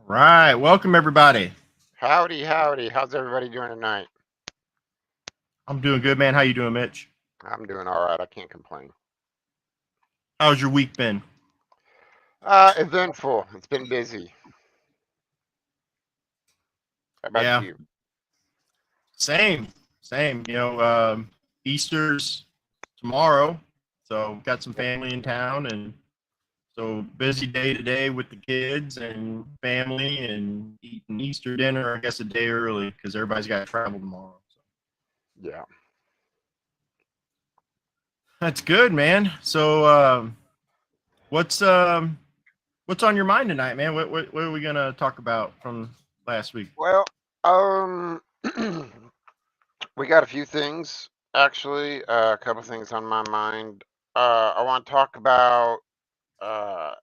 Right. Welcome, everybody. Howdy, howdy. How's everybody doing tonight? I'm doing good, man. How you doing, Mitch? I'm doing all right. I can't complain. How's your week been? Eventful. It's been busy. How about Yeah, you? same, same. Easter's tomorrow, so got some Yep. family in town, and so busy day today with the kids and family, and eating Easter dinner. I guess a day early because everybody's got to travel tomorrow. So Yeah. that's good, man. So what's um, what's on your mind tonight, man? What are we gonna talk about from last week? Well, um, we got a few things actually. A couple things on my mind. I want to talk about uh,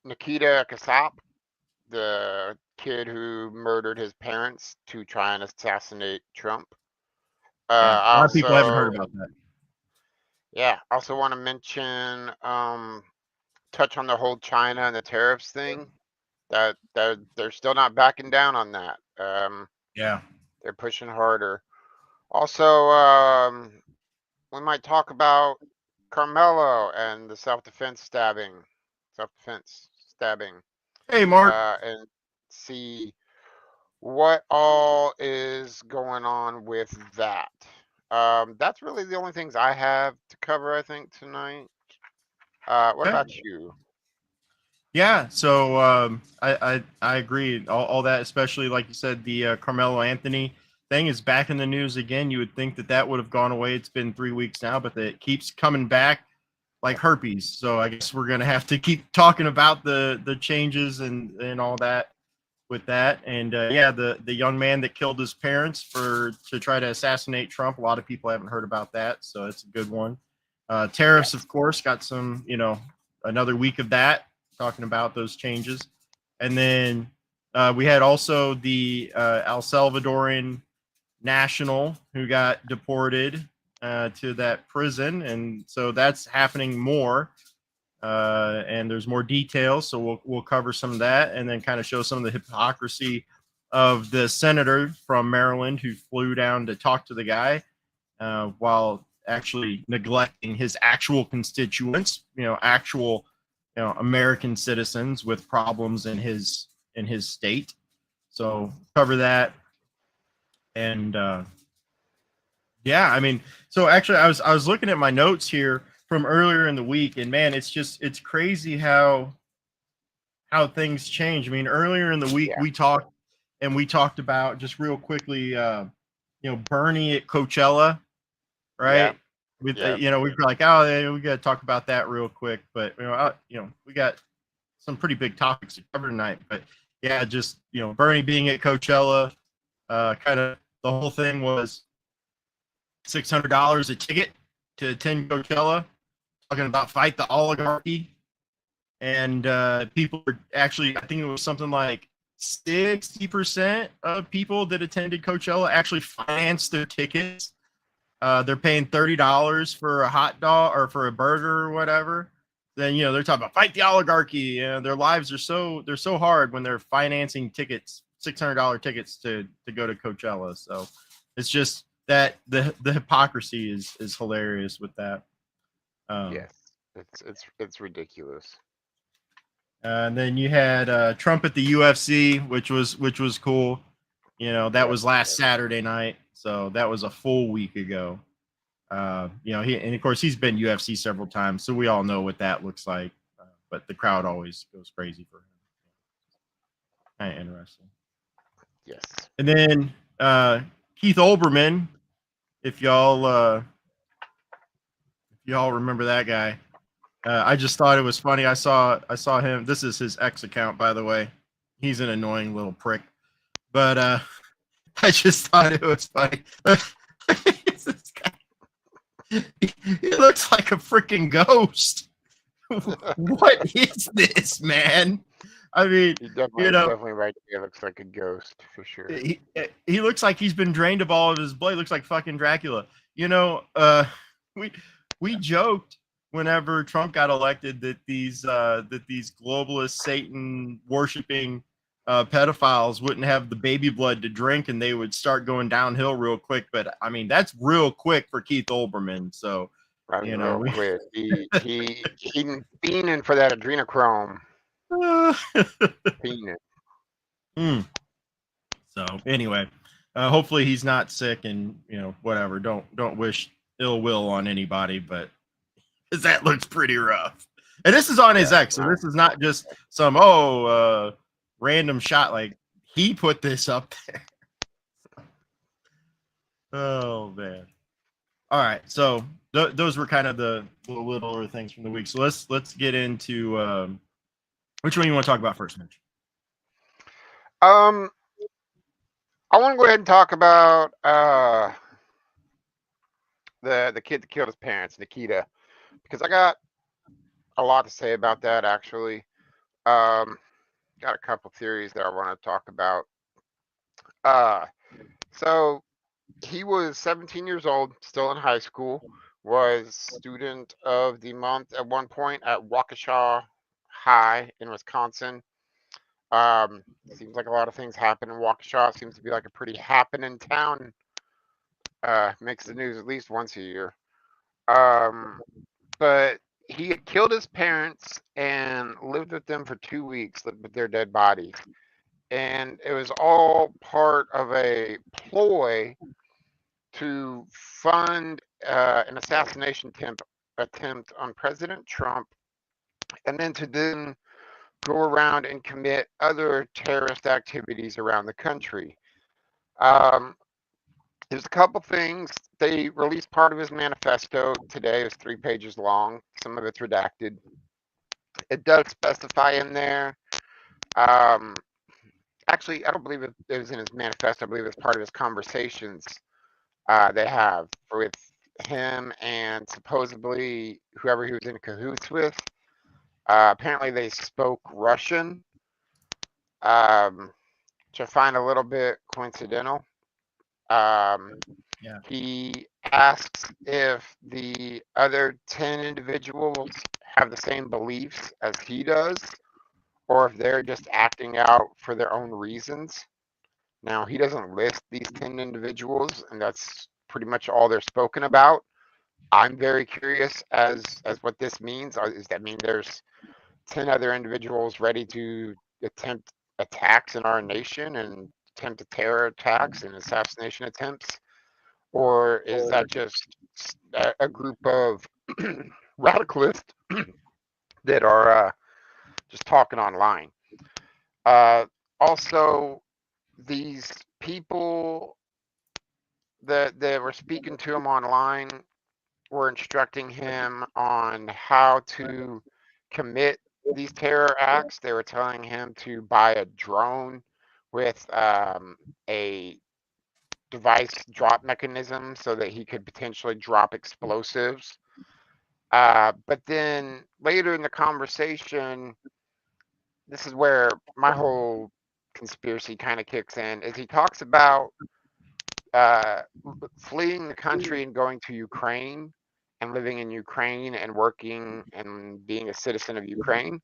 Nikita Kasap, the kid who murdered his parents to try and assassinate Trump. Yeah, a lot of people haven't heard Also, about that. yeah, also want to mention touch on the whole China and the tariffs thing. That they're still not backing down on that. Yeah. They're pushing harder. Also, we might talk about Carmelo and the self-defense stabbing, Hey, Mark. and see what all is going on with that. That's really the only things I have to cover, I think, tonight. What Okay. about you? Yeah. So I agree. All that, especially like you said, the Carmelo Anthony thing is back in the news again. You would think that that would have gone away. It's been 3 weeks now, but it keeps coming back like herpes. So I guess we're gonna have to keep talking about the changes and all that with that. And yeah, the young man that killed his parents for to try to assassinate Trump. A lot of people haven't heard about that, so it's a good one. Tariffs, Yes. of course, got some. Another week of that talking about those changes, and then we had also the El Salvadoran national who got deported to that prison, and so that's happening more and there's more details. So we'll cover some of that, and then kind of show some of the hypocrisy of the senator from Maryland who flew down to talk to the guy while actually neglecting his actual constituents, actual American citizens with problems in his state. So cover that, and yeah, I mean, so actually, I was looking at my notes here from earlier in the week, and man, it's crazy how things change. I mean, earlier in the week Yeah. we talked about just real quickly, Bernie at Coachella, Yeah. right? With Yeah. we were like, oh, yeah, we got to talk about that real quick, but we got some pretty big topics to cover tonight. But yeah, just Bernie being at Coachella, kind of the whole thing was $600 a ticket to attend Coachella, talking about fight the oligarchy and people were actually, I think it was something like 60% of people that attended Coachella actually financed their tickets. They're paying $30 for a hot dog or for a burger or whatever. Then they're talking about fight the oligarchy. Their lives are so hard when they're financing tickets, $600 tickets to go to Coachella. So it's just that the hypocrisy is hilarious with that. Um, Yes. It's ridiculous. And then you had Trump at the UFC, which was cool. That Yep. was last Saturday night, so that was a full week ago. He and of course he's been UFC several times, so we all know what that looks like. But the crowd always goes crazy for him. Kind of interesting. Yes. And then Keith Olbermann, if y'all remember that guy, I just thought it was funny. I saw him. This is his X account, by the way. He's an annoying little prick. But I just thought it was funny. This guy, he looks like a freaking ghost. What is this, man? I mean, He you definitely know, definitely right there looks like a ghost for sure. he looks like he's been drained of all of his blood. He looks like fucking Dracula. You know, we we joked whenever Trump got elected that these globalist Satan worshiping pedophiles wouldn't have the baby blood to drink and they would start going downhill real quick. But I mean, that's real quick for Keith Olbermann. So, I mean, you real know, quick, he fiending for that adrenochrome. Fiending. So anyway, hopefully he's not sick and whatever. Don't wish ill will on anybody, but because that looks pretty rough. And this is on his X, so this is not just some random shot. Like he put this up there. Oh man. All right, so those were kind of the littler things from the week. So let's get into which one you want to talk about first, Mitch? I want to go ahead and talk about the kid that killed his parents, Nikita, because I got a lot to say about that actually. Got a couple theories that I want to talk about. So he was 17 years old, still in high school, was student of the month at one point at Waukesha High in Wisconsin. Seems like a lot of things happen in Waukesha. Seems to be like a pretty happening town. Makes the news at least once a year. But he had killed his parents and lived with them for 2 weeks, lived with their dead bodies. And it was all part of a ploy to fund an assassination attempt on President Trump, and then to then go around and commit other terrorist activities around the country. There's a couple things. They released part of his manifesto today. It's 3 pages long. Some of it's redacted. It does specify in there. Actually, I don't believe it was in his manifesto. I believe it's part of his conversations they have with him and supposedly whoever he was in cahoots with. Apparently, they spoke Russian, which I find a little bit coincidental. He asks if the other 10 individuals have the same beliefs as he does, or if they're just acting out for their own reasons. Now, he doesn't list these 10 individuals, and that's pretty much all they're spoken about. I'm very curious as what this means. Does that mean there's 10 other individuals ready to attempt attacks in our nation and attempt terror attacks and assassination attempts? Or is that just a group of radicalists that are just talking online? Also, these people that were speaking to him online were instructing him on how to commit these terror acts. They were telling him to buy a drone with a device drop mechanism so that he could potentially drop explosives. But then later in the conversation, this is where my whole conspiracy kind of kicks in, is he talks about fleeing the country and going to Ukraine and living in Ukraine and working and being a citizen of Ukraine.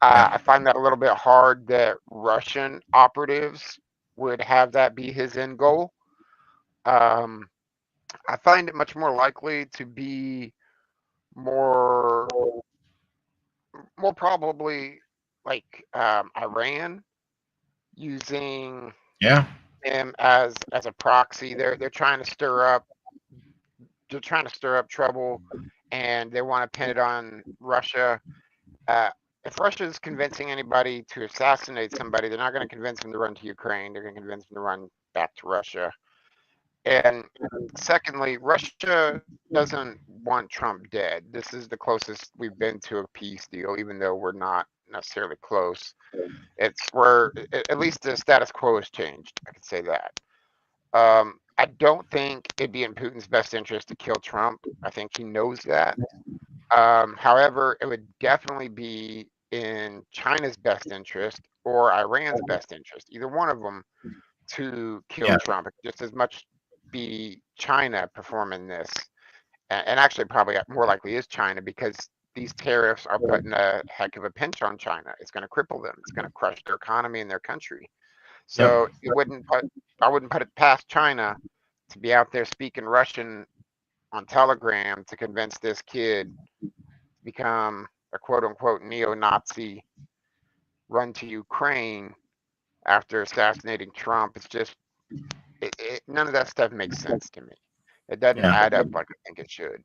I find that a little bit hard that Russian operatives would have that be his end goal. I find it much more likely to be more probably like Iran using him as a proxy. They're trying to stir up trouble, and they want to pin it on Russia. If Russia is convincing anybody to assassinate somebody, they're not going to convince them to run to Ukraine. They're going to convince them to run back to Russia. And secondly, Russia doesn't want Trump dead. This is the closest we've been to a peace deal, even though we're not necessarily close. It's where at least the status quo has changed. I could say that. I don't think it'd be in Putin's best interest to kill Trump. I think he knows that. However, it would definitely be in China's best interest or Iran's best interest, either one of them, to kill Trump. Just as much be China performing this. and actually probably more likely is China, because these tariffs are putting a heck of a pinch on China. It's going to cripple them. It's going to crush their economy and their country. Yep. So I wouldn't put it past China to be out there speaking Russian on Telegram to convince this kid to become a quote unquote neo-Nazi, run to Ukraine after assassinating Trump. It's just none of that stuff makes sense to me. It doesn't Yeah. add up like I think it should.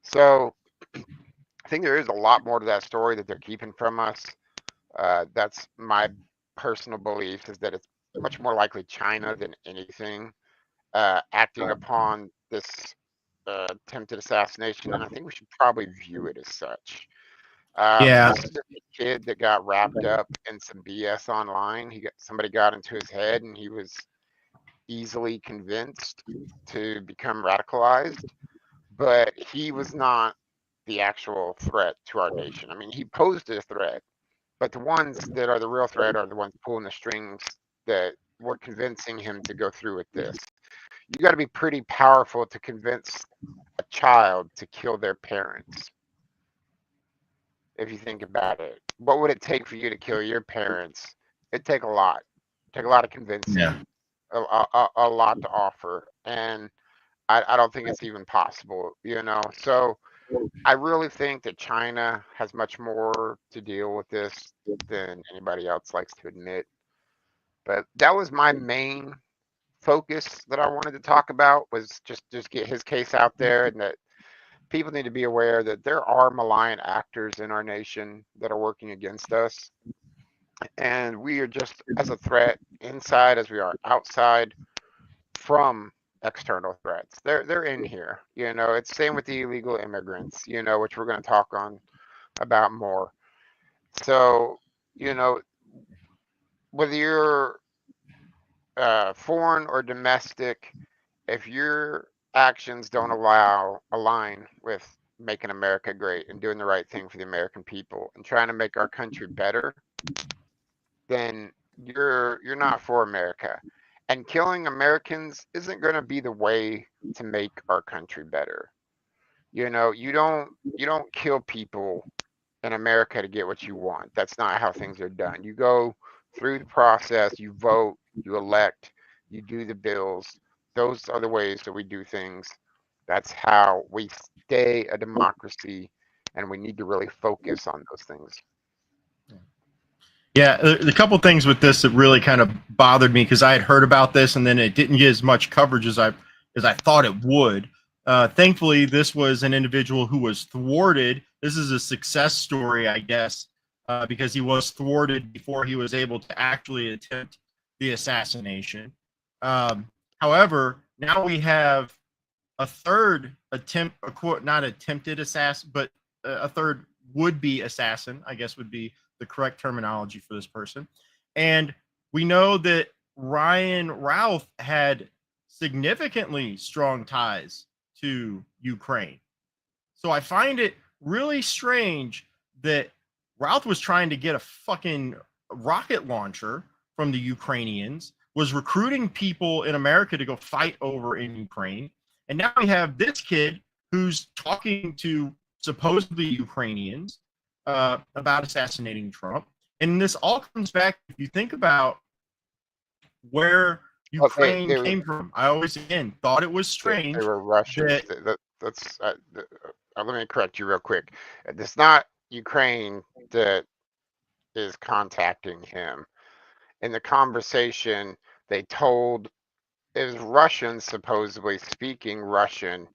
So I think there is a lot more to that story that they're keeping from us. That's my personal belief, is that it's much more likely China than anything acting upon this attempted assassination, and I think we should probably view it as such. Yeah. This is just a kid that got wrapped up in some BS online. Somebody got into his head, and he was easily convinced to become radicalized, but he was not the actual threat to our nation. I mean, he posed a threat, but the ones that are the real threat are the ones pulling the strings that were convincing him to go through with this. You got to be pretty powerful to convince a child to kill their parents. If you think about it, what would it take for you to kill your parents? It'd take a lot. Take a lot of Yeah. convincing, a lot to offer, and I don't think it's even possible. So I really think that China has much more to deal with this than anybody else likes to admit. But that was my main focus that I wanted to talk about, was just get his case out there, and that people need to be aware that there are malign actors in our nation that are working against us, and we are just as a threat inside as we are outside from external threats. They're in here. It's same with the illegal immigrants, which we're going to talk on about more. So, you know, whether you're foreign or domestic, if your actions don't align with making America great and doing the right thing for the American people and trying to make our country better, then you're not for America. And killing Americans isn't going to be the way to make our country better. You don't kill people in America to get what you want. That's not how things are done. You go through the process, you vote, you elect, you do the bills. Those are the ways that we do things. That's how we stay a democracy, and we need to really focus on those things. Yeah, the couple things with this that really kind of bothered me, because I had heard about this and then it didn't get as much coverage as I thought it would. Thankfully, this was an individual who was thwarted. This is a success story, I guess, because he was thwarted before he was able to actually attempt the assassination. However, now we have a third attempt, not attempted assassin, but a third would-be assassin, I guess would be the correct terminology for this person. And we know that Ryan Routh had significantly strong ties to Ukraine. So I find it really strange that Routh was trying to get a fucking rocket launcher from the Ukrainians, was recruiting people in America to go fight over in Ukraine. And now we have this kid who's talking to supposedly Ukrainians about assassinating Trump. And this all comes back, if you think about where Ukraine came from. I always, again, thought it was strange. They were Russians. Let me correct you real quick. It's not Ukraine that is contacting him. In the conversation, they told, it was Russians, supposedly speaking Russian,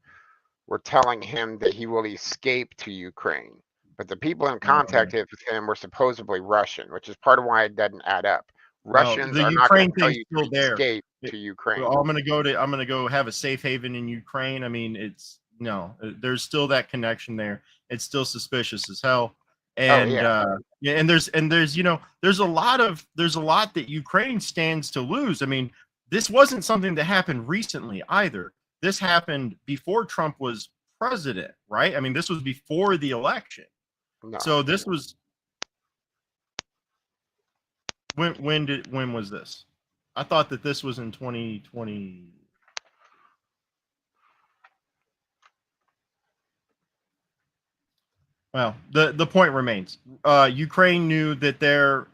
were telling him that he will escape to Ukraine. But the people in contact with him were supposedly Russian, which is part of why it doesn't add up. Russians are not going to tell you to escape to Ukraine. Well, I'm going to go have a safe haven in Ukraine. I mean, there's still that connection there. It's still suspicious as hell. And and there's there's a lot that Ukraine stands to lose. I mean, this wasn't something that happened recently either. This happened before Trump was president, right? I mean, this was before the election. No. So this was when was this? I thought that this was in 2020. Well, the point remains. Ukraine knew that their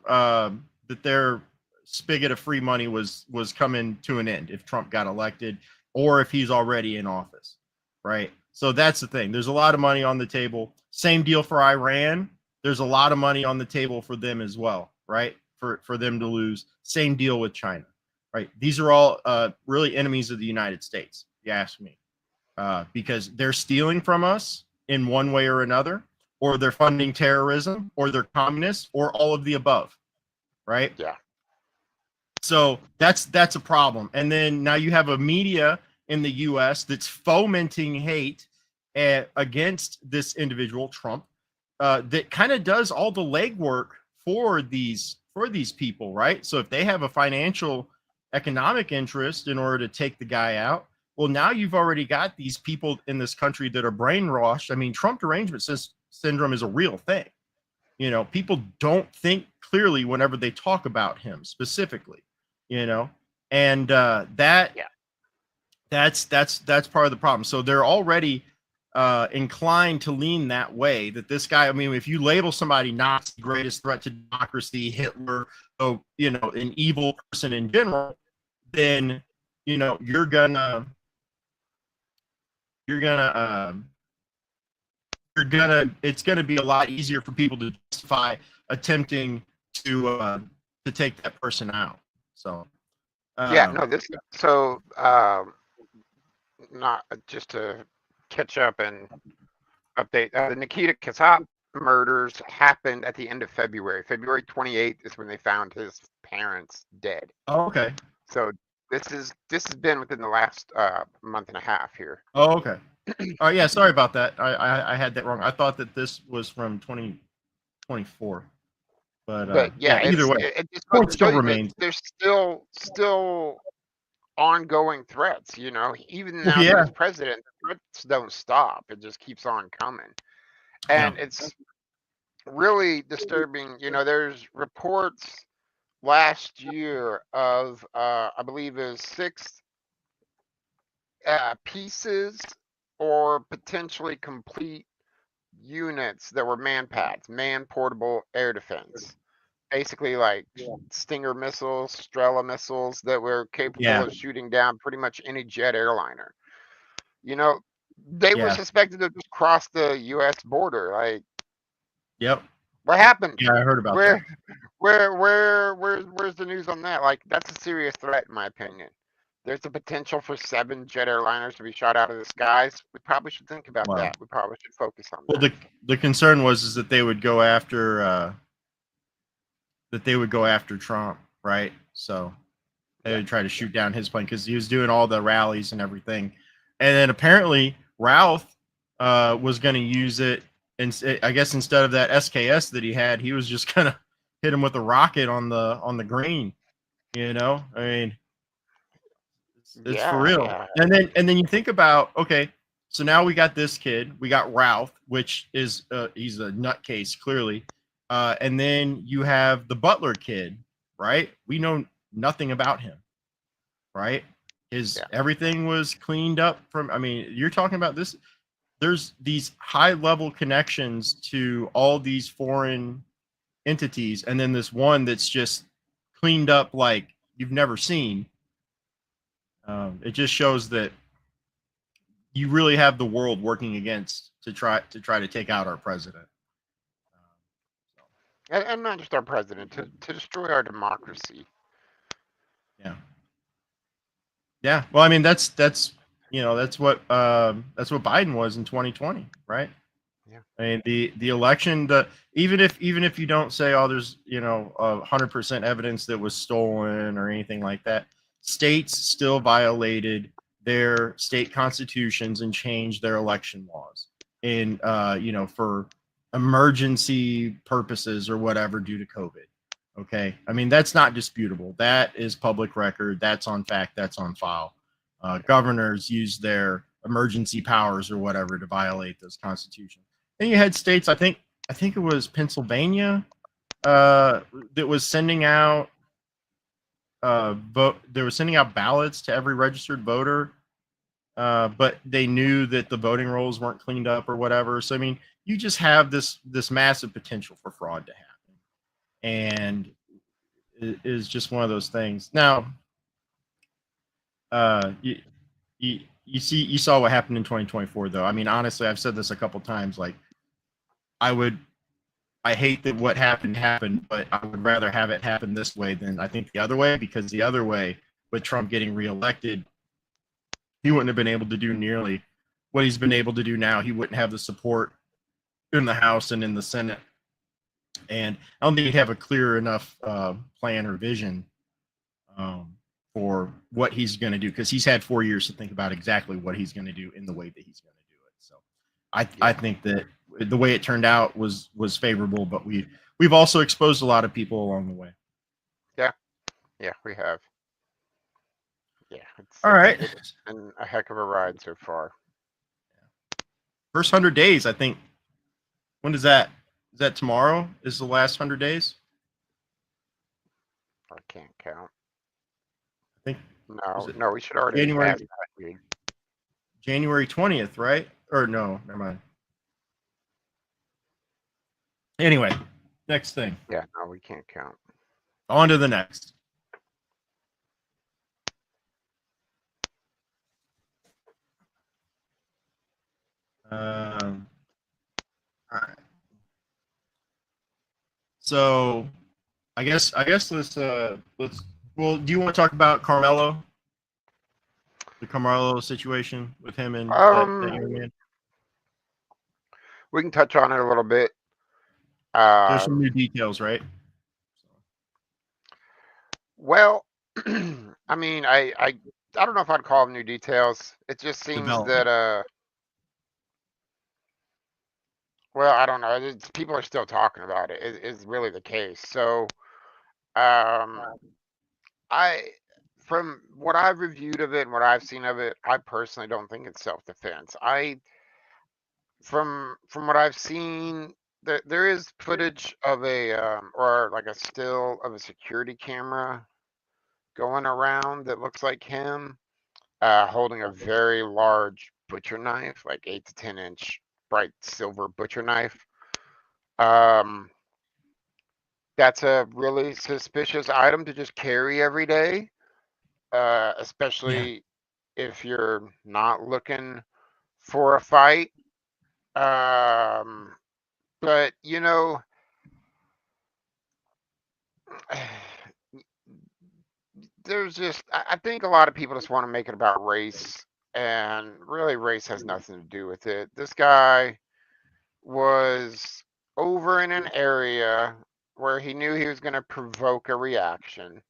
spigot of free money was coming to an end if Trump got elected or if he's already in office, right? So that's the thing. There's a lot of money on the table. Same deal for Iran. There's a lot of money on the table for them as well, right? For them to lose. Same deal with China, right? These are all really enemies of the United States. If you ask me, because they're stealing from us in one way or another, or they're funding terrorism, or they're communists, or all of the above, right? Yeah. So that's a problem. And then now you have a media in the U.S. that's fomenting hate against this individual, Trump, that kind of does all the legwork for these people, right? So if they have a financial, economic interest in order to take the guy out, well, now you've already got these people in this country that are brainwashed. I mean, Trump derangement syndrome is a real thing. People don't think clearly whenever they talk about him specifically. And that Yeah. that's part of the problem. So they're already inclined to lean that way. That this guy, I mean, if you label somebody Nazi, greatest threat to democracy, Hitler, an evil person in general, then you're gonna it's gonna be a lot easier for people to justify attempting to take that person out. So Yeah, no, not just to catch up and update. The Nikita Kasab murders happened at the end of February. February 28th is when they found his parents dead. Oh, okay. So this has been within the last month and a half here. Oh, okay. Oh, yeah. Sorry about that. I had that wrong. I thought that this was from 2024. But yeah, either way, it just goes point to show still you that remains. there's still ongoing threats. Even now that Yeah. he's president, the threats don't stop. It just keeps on coming, and it's really disturbing. There's reports last year of I believe it was 6 pieces or potentially complete units that were man-pads, man-portable air defense. Basically like Stinger missiles, Strela missiles that were capable of shooting down pretty much any jet airliner. They were suspected to just cross the U.S. border. Like, Yep. what happened? Yeah, I heard about that. Where's the news on that? Like, that's a serious threat, in my opinion. There's the potential for 7 jet airliners to be shot out of the skies. We probably should think about that. We probably should focus on that. Well, the concern was that they would go after Trump, right? So they would try to shoot down his plane because he was doing all the rallies and everything. And then apparently Routh was going to use it, and I guess instead of that SKS that he had, he was just going to hit him with a rocket on the green. I mean, it's for real. Yeah. And then you think about, okay, so now we got this kid, we got Routh, which is he's a nutcase clearly, and then you have the Butler kid, right? We know nothing about him, right? Everything was cleaned up from. I mean, you're talking about this. There's these high level connections to all these foreign entities, and then this one that's just cleaned up like you've never seen. It just shows that you really have the world working against to try to take out our president. And not just our president, to destroy our democracy. Yeah. Well, I mean, that's what Biden was in 2020, right? Yeah. I mean, the election, even if you don't say, oh, there's 100% evidence that was stolen or anything like that, states still violated their state constitutions and changed their election laws in for emergency purposes or whatever due to COVID. Okay, I mean, that's not disputable. That is public record. That's on fact. That's on file. Governors use their emergency powers or whatever to violate those constitutions. Then you had states. I think it was Pennsylvania that was sending out They were sending out ballots to every registered voter but they knew that the voting rolls weren't cleaned up or whatever. So I mean, you just have this massive potential for fraud to happen, and it is just one of those things. Now, you, you saw what happened in 2024, though. I mean, honestly, I've said this a couple times. Like, I hate that what happened, but I would rather have it happen this way than I think the other way, because the other way, with Trump getting reelected, he wouldn't have been able to do nearly what he's been able to do now. He wouldn't have the support in the House and in the Senate. And I don't think he'd have a clear enough plan or vision for what he's going to do, because he's had 4 years to think about exactly what he's going to do in the way that he's going to do it. So I think that the way it turned out was favorable, but we've also exposed a lot of people along the way. Yeah, we have. Yeah, All right. It's been a heck of a ride so far. First 100 days, I think. When is that? Is that tomorrow? Is the last 100 days? I can't count. I think No, we should already January have that, dude. January 20th, right? Or no, never mind. Anyway, next thing. Yeah, no, we can't count. On to the next. All right. So, I guess let's well, do you want to talk about Carmelo? The Carmelo situation with him and that young man? We can touch on it a little bit. There's some new details, right? Well, I mean, I don't know if I'd call them new details. It just seems that well, I don't know. People are still talking about it. Is really the case. So, I from what I've reviewed of it and what I've seen of it, I personally don't think it's self-defense. From what I've seen, there is footage of a or like a still of a security camera going around that looks like him holding a very large butcher knife, like 8 to 10 inch bright silver butcher knife. That's a really suspicious item to just carry every day, especially if you're not looking for a fight. But you know, there's just I think a lot of people just want to make it about race, and really race has nothing to do with it. This guy was over in an area where he knew he was going to provoke a reaction.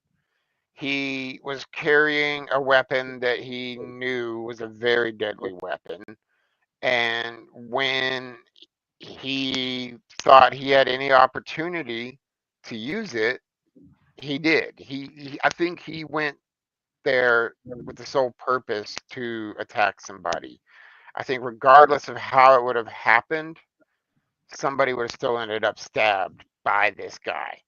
He was carrying a weapon that he knew was a very deadly weapon. And when he thought he had any opportunity to use it, he did. I think he went there with the sole purpose to attack somebody. I think regardless of how it would have happened, somebody would have still ended up stabbed by this guy.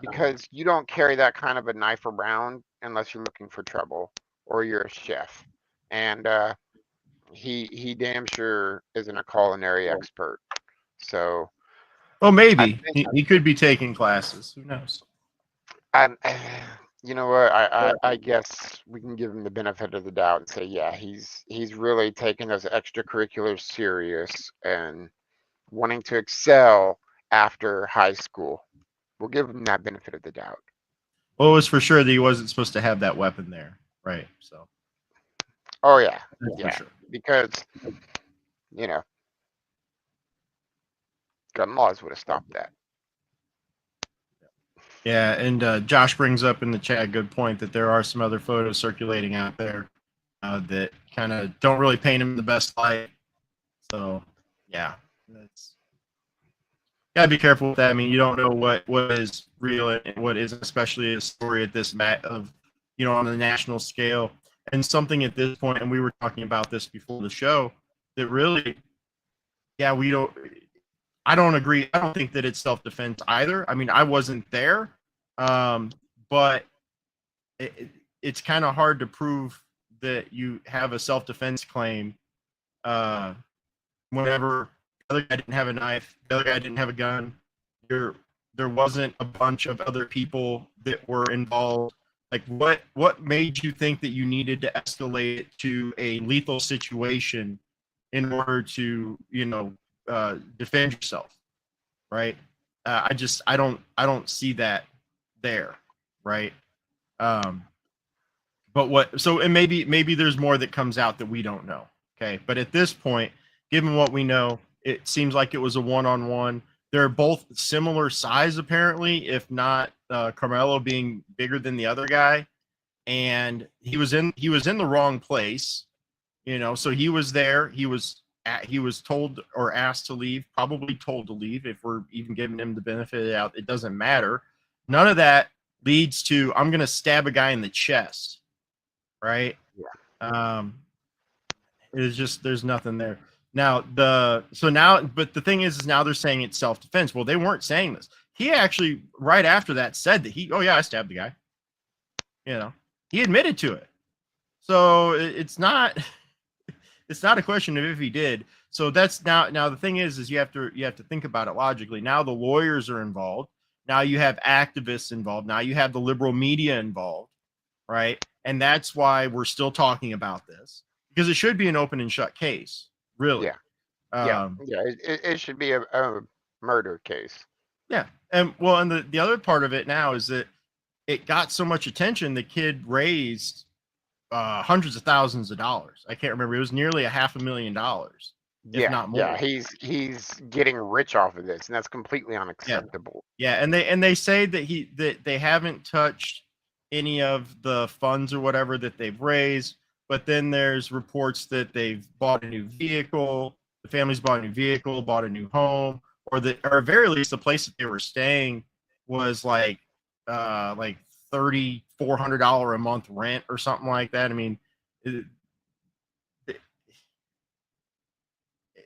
Because you don't carry that kind of a knife around unless you're looking for trouble or you're a chef. And he damn sure isn't a culinary expert. So, well, maybe he could be taking classes. Who knows? You know what? I guess we can give him the benefit of the doubt and say, yeah, he's really taking those extracurriculars serious and wanting to excel after high school. We'll give him that benefit of the doubt. Well, it was for sure that he wasn't supposed to have that weapon there, right? So. Oh yeah, that's yeah, for sure. because gun laws would have stopped that. Yeah, and Josh brings up in the chat a good point that there are some other photos circulating out there that kind of don't really paint him in the best light. So, yeah, that's gotta be careful with that. I mean, you don't know what is real and what isn't, especially a story at this of on the national scale, and something at this point. And we were talking about this before the show that really, we don't. I don't agree. I don't think that it's self-defense either. I mean, I wasn't there, but it's kind of hard to prove that you have a self-defense claim whenever the other guy didn't have a knife, the other guy didn't have a gun, there wasn't a bunch of other people that were involved. Like what made you think that you needed to escalate it to a lethal situation in order to, defend yourself, right? I don't see that there, right? Um, and maybe there's more that comes out that we don't know. Okay. But at this point, given what we know, it seems like it was a one-on-one. They're both similar size, apparently, if not Carmelo being bigger than the other guy. And he was in the wrong place, so he was there. He was told or asked to leave, probably told to leave. If we're even giving him the benefit of the doubt, it doesn't matter. None of that leads to I'm going to stab a guy in the chest, right? Yeah. It's just there's nothing there. Now but the thing is now they're saying it's self-defense. Well, they weren't saying this. He actually right after that said that I stabbed the guy. He admitted to it. So it's not a question of if he did. So that's now the thing is you have to think about it logically. Now the lawyers are involved. Now you have activists involved. Now you have the liberal media involved, right? And that's why we're still talking about this, because it should be an open and shut case, really. Yeah. It should be a murder case. Yeah. And the other part of it now is that it got so much attention, the kid raised hundreds of thousands of dollars. I can't remember. It was nearly $500,000, if not more. Yeah, he's getting rich off of this, and that's completely unacceptable. Yeah, and they say that they haven't touched any of the funds or whatever that they've raised, but then there's reports that they've bought a new vehicle, the family's bought a new vehicle, bought a new home, or at very least the place that they were staying was like $3,400 a month rent or something like that. I mean,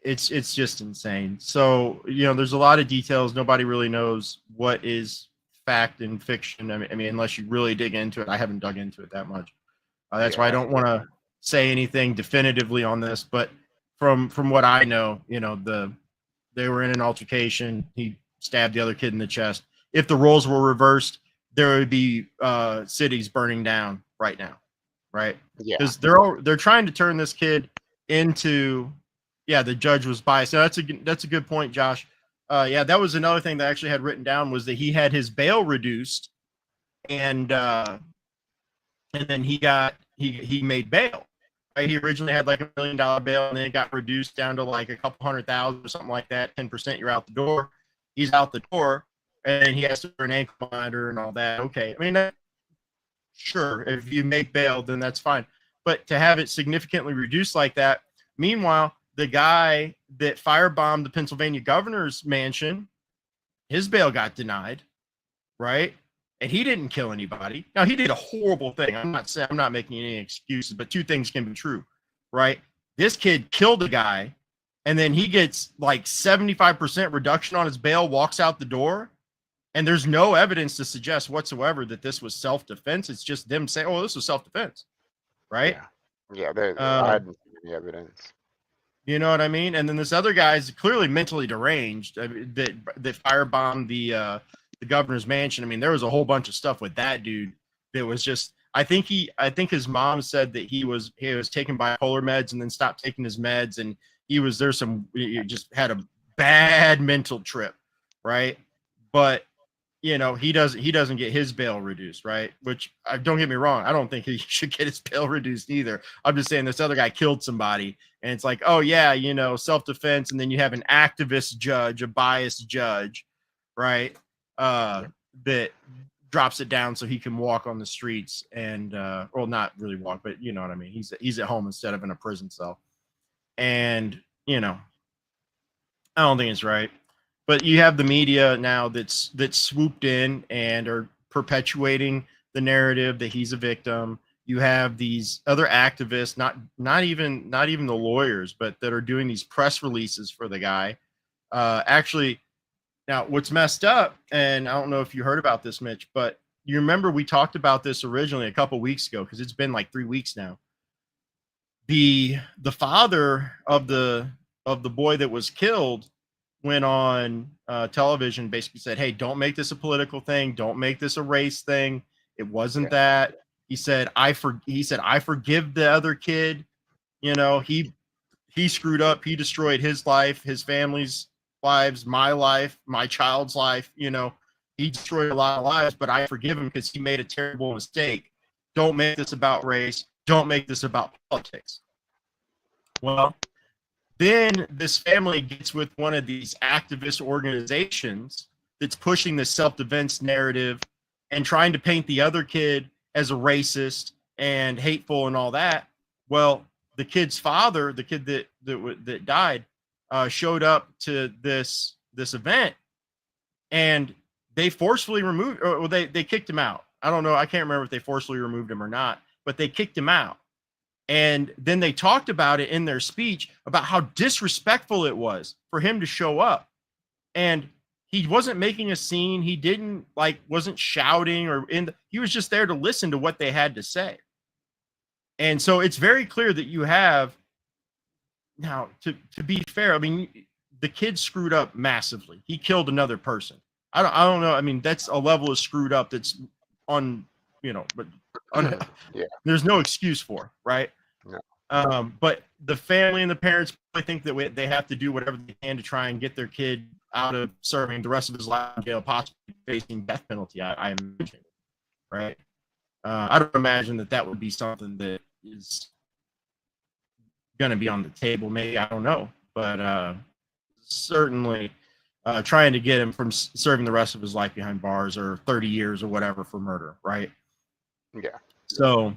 it's just insane. So there's a lot of details. Nobody really knows what is fact and fiction. I mean, unless you really dig into it. I haven't dug into it that much. That's why I don't want to say anything definitively on this. But from what I know, they were in an altercation. He stabbed the other kid in the chest. If the roles were reversed, there would be cities burning down right now, right? Yeah, because they're trying to turn this kid into. Yeah, the judge was biased. So that's a good point, Josh. That was another thing that I actually had written down, was that he had his bail reduced, and then he made bail. Right? He originally had like $1 million bail, and then it got reduced down to like a couple 100,000 or something like that. 10%, you're out the door. He's out the door, and he has to wear an ankle monitor and all that. Okay, I mean, sure, if you make bail, then that's fine. But to have it significantly reduced like that, meanwhile, the guy that firebombed the Pennsylvania governor's mansion, his bail got denied, right? And he didn't kill anybody. Now, he did a horrible thing. I'm not making any excuses, but two things can be true, right? This kid killed a guy, and then he gets like 75% reduction on his bail, walks out the door, and there's no evidence to suggest whatsoever that this was self-defense. It's just them saying, "Oh, this was self-defense," right? Yeah. I hadn't seen any evidence. You know what I mean? And then this other guy is clearly mentally deranged, that firebombed the governor's mansion. I mean, there was a whole bunch of stuff with that dude that was just. I think his mom said that he was taking bipolar meds and then stopped taking his meds, and he just had a bad mental trip, right? But he doesn't get his bail reduced, right? Which, don't get me wrong, I don't think he should get his bail reduced either. I'm just saying this other guy killed somebody, and it's like, oh yeah, self-defense, and then you have an activist judge, a biased judge, right? That drops it down so he can walk on the streets and, well, not really walk, but you know what I mean. He's at home instead of in a prison cell, and I don't think it's right. But you have the media now that's swooped in and are perpetuating the narrative that he's a victim. You have these other activists, not even the lawyers, but that are doing these press releases for the guy. Actually, now what's messed up, and I don't know if you heard about this, Mitch, but you remember we talked about this originally a couple weeks ago, because it's been like 3 weeks now. the father of the boy that was killed went on television, basically said, "Hey, don't make this a political thing. Don't make this a race thing. It wasn't Yeah. that." He said, I forgive the other kid. You know, he screwed up. He destroyed his life, his family's lives, my life, my child's life. You know, he destroyed a lot of lives, but I forgive him because he made a terrible mistake. Don't make this about race. Don't make this about politics. Well, then this family gets with one of these activist organizations that's pushing the self-defense narrative and trying to paint the other kid as a racist and hateful and all that. Well, the kid's father, the kid that died, showed up to this event, and they forcefully removed, or well, they kicked him out. I don't know. I can't remember if they forcefully removed him or not, but they kicked him out. And then they talked about it in their speech about how disrespectful it was for him to show up. And he wasn't making a scene. He didn't wasn't shouting he was just there to listen to what they had to say. And so it's very clear that you have now, to be fair, I mean, the kid screwed up massively. He killed another person. I don't know. I mean, that's a level of screwed up that's on, but Yeah. there's no excuse for, right? No. But the family and the parents probably think that they have to do whatever they can to try and get their kid out of serving the rest of his life in jail, possibly facing death penalty. I imagine, right? I don't imagine that would be something that is going to be on the table. Maybe, I don't know, but certainly trying to get him from serving the rest of his life behind bars or 30 years or whatever for murder, right? Yeah. So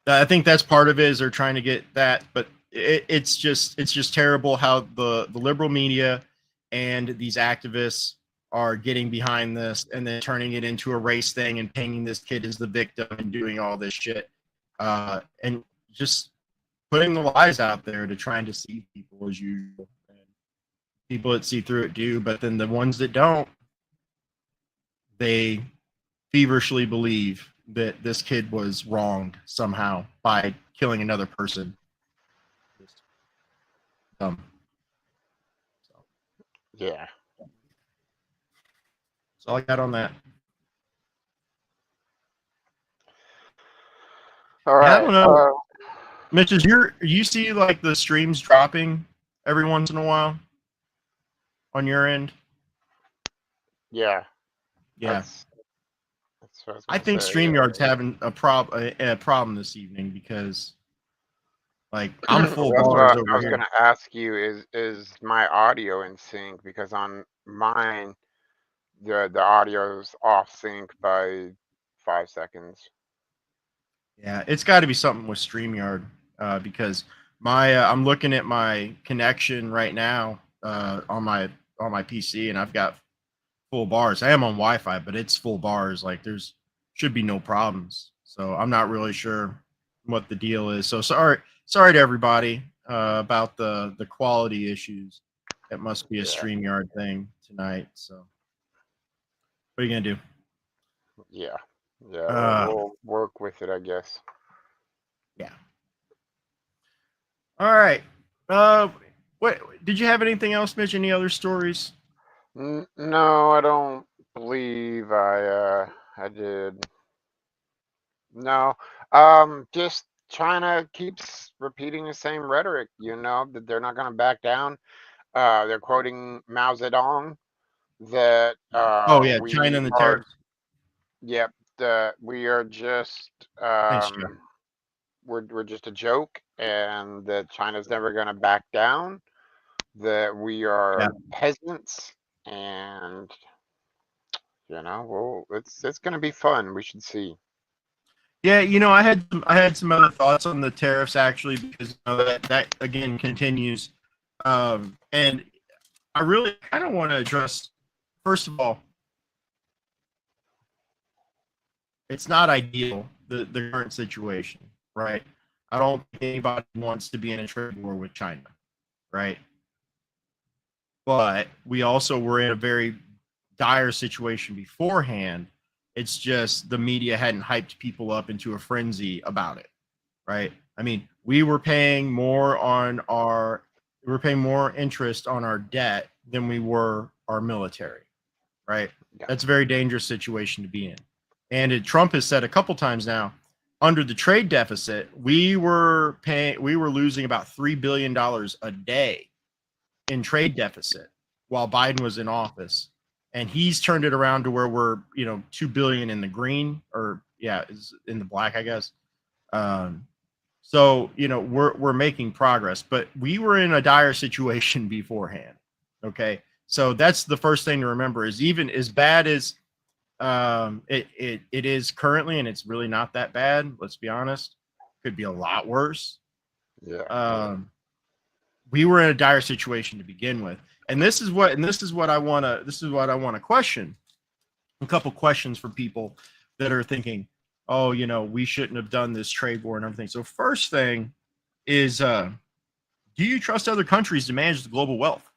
I think that's part of it, is they're trying to get that, but it's just terrible how the liberal media and these activists are getting behind this and then turning it into a race thing and painting this kid as the victim and doing all this shit, and just putting the lies out there to try and deceive people as usual. And people that see through it do, but then the ones that don't, they feverishly believe that this kid was wronged somehow by killing another person. So, Yeah. that's all I got on that. All I right. don't know. Mitch, you see like the streams dropping every once in a while on your end? Yeah. Yeah. That's what I was I gonna think say. StreamYard's having a problem this evening because I'm full Well, that's bars what I over was here. gonna ask you. Is my audio in sync? Because on mine, the audio's off sync by 5 seconds. Yeah, it's got to be something with StreamYard, because I'm looking at my connection right now on my PC, and I've got full bars. I am on Wi-Fi, but it's full bars. Like there's should be no problems. So I'm not really sure what the deal is. So sorry to everybody about the quality issues. It must be a Yeah. StreamYard thing tonight. So what are you gonna do? Yeah. Yeah. Uh, We'll work with it, I guess. yeah. All right. Uh, what did you have anything else, Mitch? Any other stories? No, I don't believe I did. No. Just China keeps repeating the same rhetoric, that they're not gonna back down. They're quoting Mao Zedong that Oh yeah, China we and the are, tariffs. yep, we are just Thanks, Joe. we're just a joke, and that China's never gonna back down, that we Yeah. are peasants, and well, it's gonna be fun. We should see. Yeah, I had some other thoughts on the tariffs actually, because that again continues, and I really kind of want to address, first of all, it's not ideal, the current situation, right? I don't think anybody wants to be in a trade war with China, right? But we also were in a very dire situation beforehand. It's just the media hadn't hyped people up into a frenzy about it. right? I mean, we were paying more interest on our debt than we were our military, right? Yeah. That's a very dangerous situation to be in. And Trump has said a couple times now, under the trade deficit, we were losing about $3 billion a day in trade deficit while Biden was in office. And he's turned it around to where we're, 2 billion in the green, or is in the black, I guess. So, we're making progress, but we were in a dire situation beforehand. Okay. So that's the first thing to remember, is even as bad as it is currently, and it's really not that bad, let's be honest, could be a lot worse. Yeah. We were in a dire situation to begin with. And this is what I want to question. A couple questions for people that are thinking, oh, we shouldn't have done this trade war and everything. So first thing is, do you trust other countries to manage the global wealth?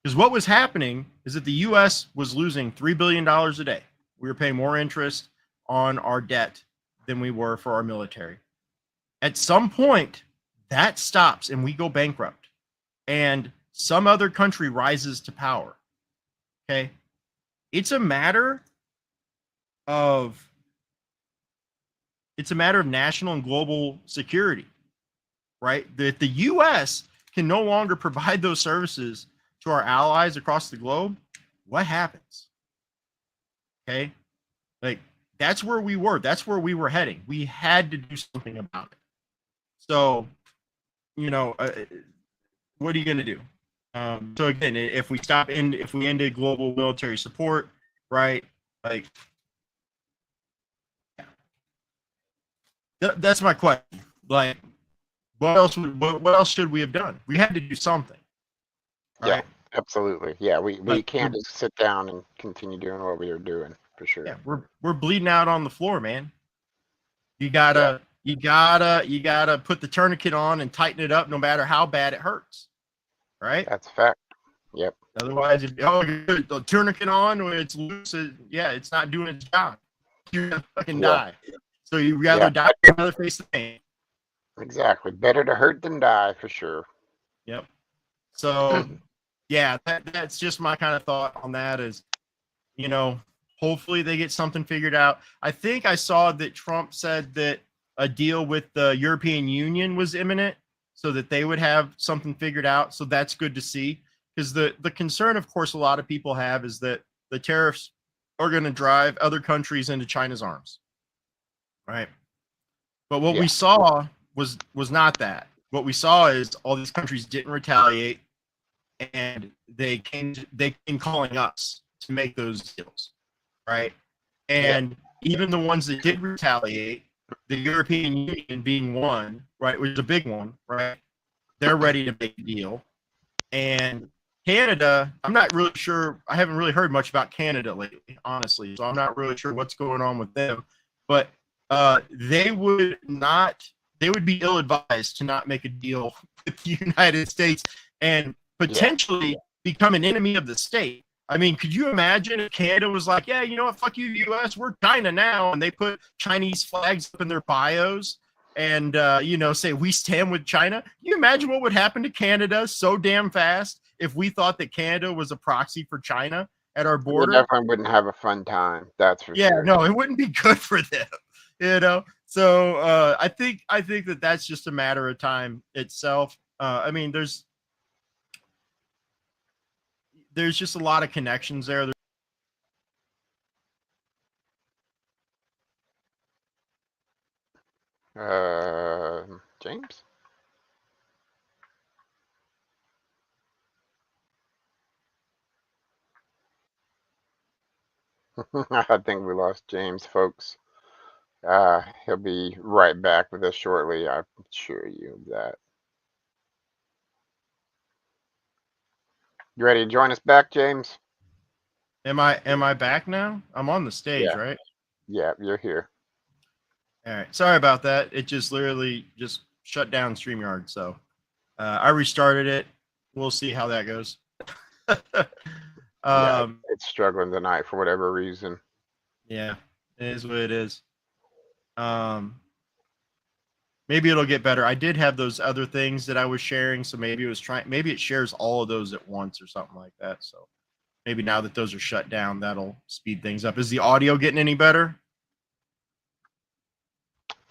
Because what was happening is that the U.S. was losing $3 billion a day. We were paying more interest on our debt than we were for our military. At some point, that stops and we go bankrupt, and some other country rises to power. Okay. It's a matter of national and global security, right? That the US can no longer provide those services to our allies across the globe. What happens? Okay. Like, that's where we were. That's where we were heading. We had to do something about it. So, what are you going to do? So again, if we ended global military support, right? Like, that's my question. Like, what else should we have done? We had to do something. Yeah, Right? absolutely. Yeah, we Like, can't just sit down and continue doing what we were doing, for sure. yeah, we're bleeding out on the floor, man. You Yeah. gotta put the tourniquet on and tighten it up, no matter how bad it hurts. Right? That's a fact. Yep. Otherwise, if the tourniquet on when it's loose, it's not doing its job. You're gonna fucking die. So you rather Yeah. die than rather face the pain. Exactly. Better to hurt than die, for sure. Yep. So yeah, that's just my kind of thought on that. Is, hopefully they get something figured out. I think I saw that Trump said that a deal with the European Union was imminent, so that they would have something figured out. So that's good to see, because the concern, of course, a lot of people have is that the tariffs are going to drive other countries into China's arms, right? But what we saw was not that. What we saw is all these countries didn't retaliate, and they came calling us to make those deals, right? And even the ones that did retaliate, the European Union being one, right, which is a big one, right? They're ready to make a deal. And Canada, I'm not really sure. I haven't really heard much about Canada lately, honestly. So I'm not really sure what's going on with them. But they would be ill-advised to not make a deal with the United States and potentially become an enemy of the state. I mean, could you imagine if Canada was like, yeah, you know what, fuck you, U.S., we're China now, and they put Chinese flags up in their bios and, say we stand with China? Can you imagine what would happen to Canada so damn fast if we thought that Canada was a proxy for China at our border? We definitely wouldn't have a fun time, that's for sure. Yeah, no, it wouldn't be good for them, So I think that that's just a matter of time itself. I mean, there's just a lot of connections there. James? I think we lost James, folks. He'll be right back with us shortly. I'm sure you of that. You ready to join us back, James? Am I back now? I'm on the stage, right? Yeah, you're here. All right. Sorry about that. It just literally just shut down StreamYard. So I restarted it. We'll see how that goes. It's struggling tonight for whatever reason. Yeah, it is what it is. maybe it'll get better. I did have those other things that I was sharing, so maybe maybe it shares all of those at once or something like that. So maybe now that those are shut down, that'll speed things up. Is the audio getting any better?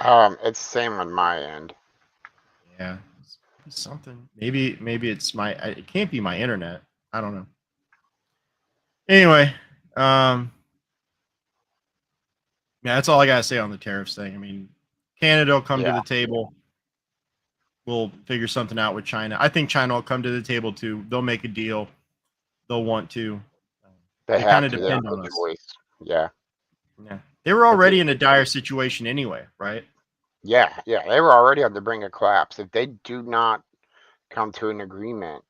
It's same on my end. Yeah, it's something. Maybe it's it can't be my internet. I don't know. Anyway, yeah, that's all I gotta say on the tariffs thing. I mean, Canada will come to Yeah, the table. We'll figure something out with China. I think China will come to the table too. They'll make a deal. They'll want to. they They kind have of to. They have depend no on us. choice. Yeah. Yeah, they were If already it, in a dire situation anyway, right? yeah, they were already on the brink of collapse. If they do not come to an agreement,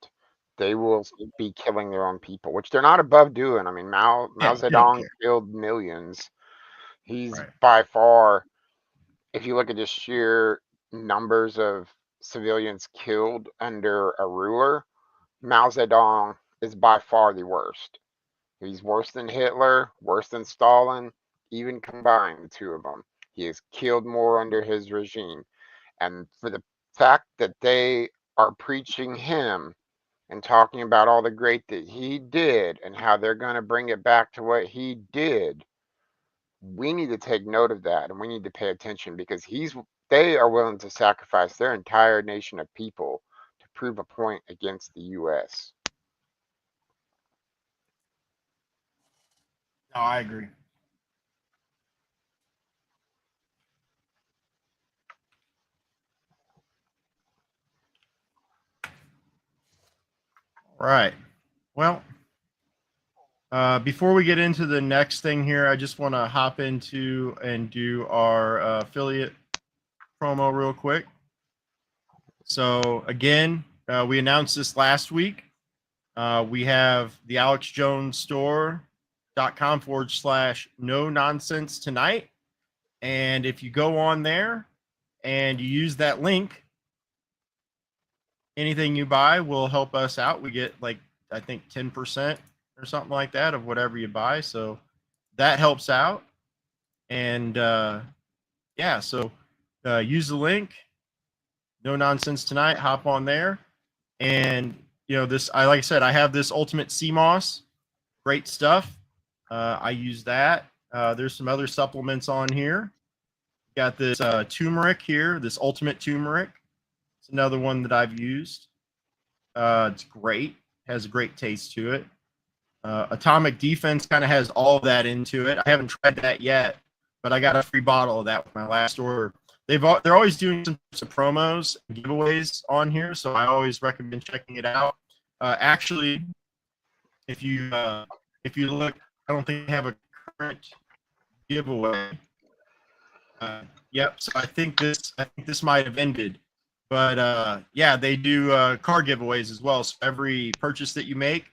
they will be killing their own people, which they're not above doing. I mean, Mao Yeah, they don't Zedong care. killed millions. He's Right. by far, if you look at just sheer numbers of civilians killed under a ruler, Mao Zedong is by far the worst. He's worse than Hitler, worse than Stalin, even combined, the two of them. He has killed more under his regime. And for the fact that they are preaching him and talking about all the great that he did and how they're going to bring it back to what he did, we need to take note of that and we need to pay attention because they are willing to sacrifice their entire nation of people to prove a point against the US. No, I agree. All right. Well, before we get into the next thing here, I just want to hop into and do our affiliate promo real quick. So again, we announced this last week. We have the alexjonesstore.com/no nonsense tonight. And if you go on there and you use that link, anything you buy will help us out. We get like, I think 10% or something like that of whatever you buy. So that helps out. And yeah, so use the link, no nonsense tonight, hop on there. And this, like I said, I have this ultimate sea moss, great stuff. I use that. There's some other supplements on here. Got this turmeric here, this ultimate turmeric. It's another one that I've used. It's great, has a great taste to it. Atomic Defense kind of has all of that into it. I haven't tried that yet, but I got a free bottle of that with my last order. They're always doing some promos and giveaways on here, so I always recommend checking it out. Actually, if you look, I don't think they have a current giveaway. Yep. So I think this might have ended, but yeah, they do car giveaways as well. So every purchase that you make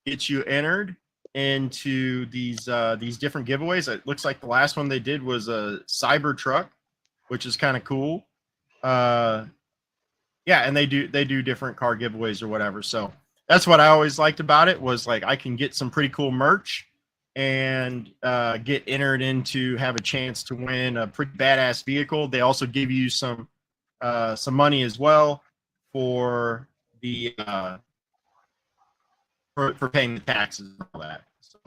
gets you entered into these different giveaways. It looks like the last one they did was a cyber truck, which is kind of cool. Yeah, and they do different car giveaways or whatever. So that's what I always liked about it, was like I can get some pretty cool merch and get entered into, have a chance to win a pretty badass vehicle. They also give you some money as well for the for paying the taxes and all that. So,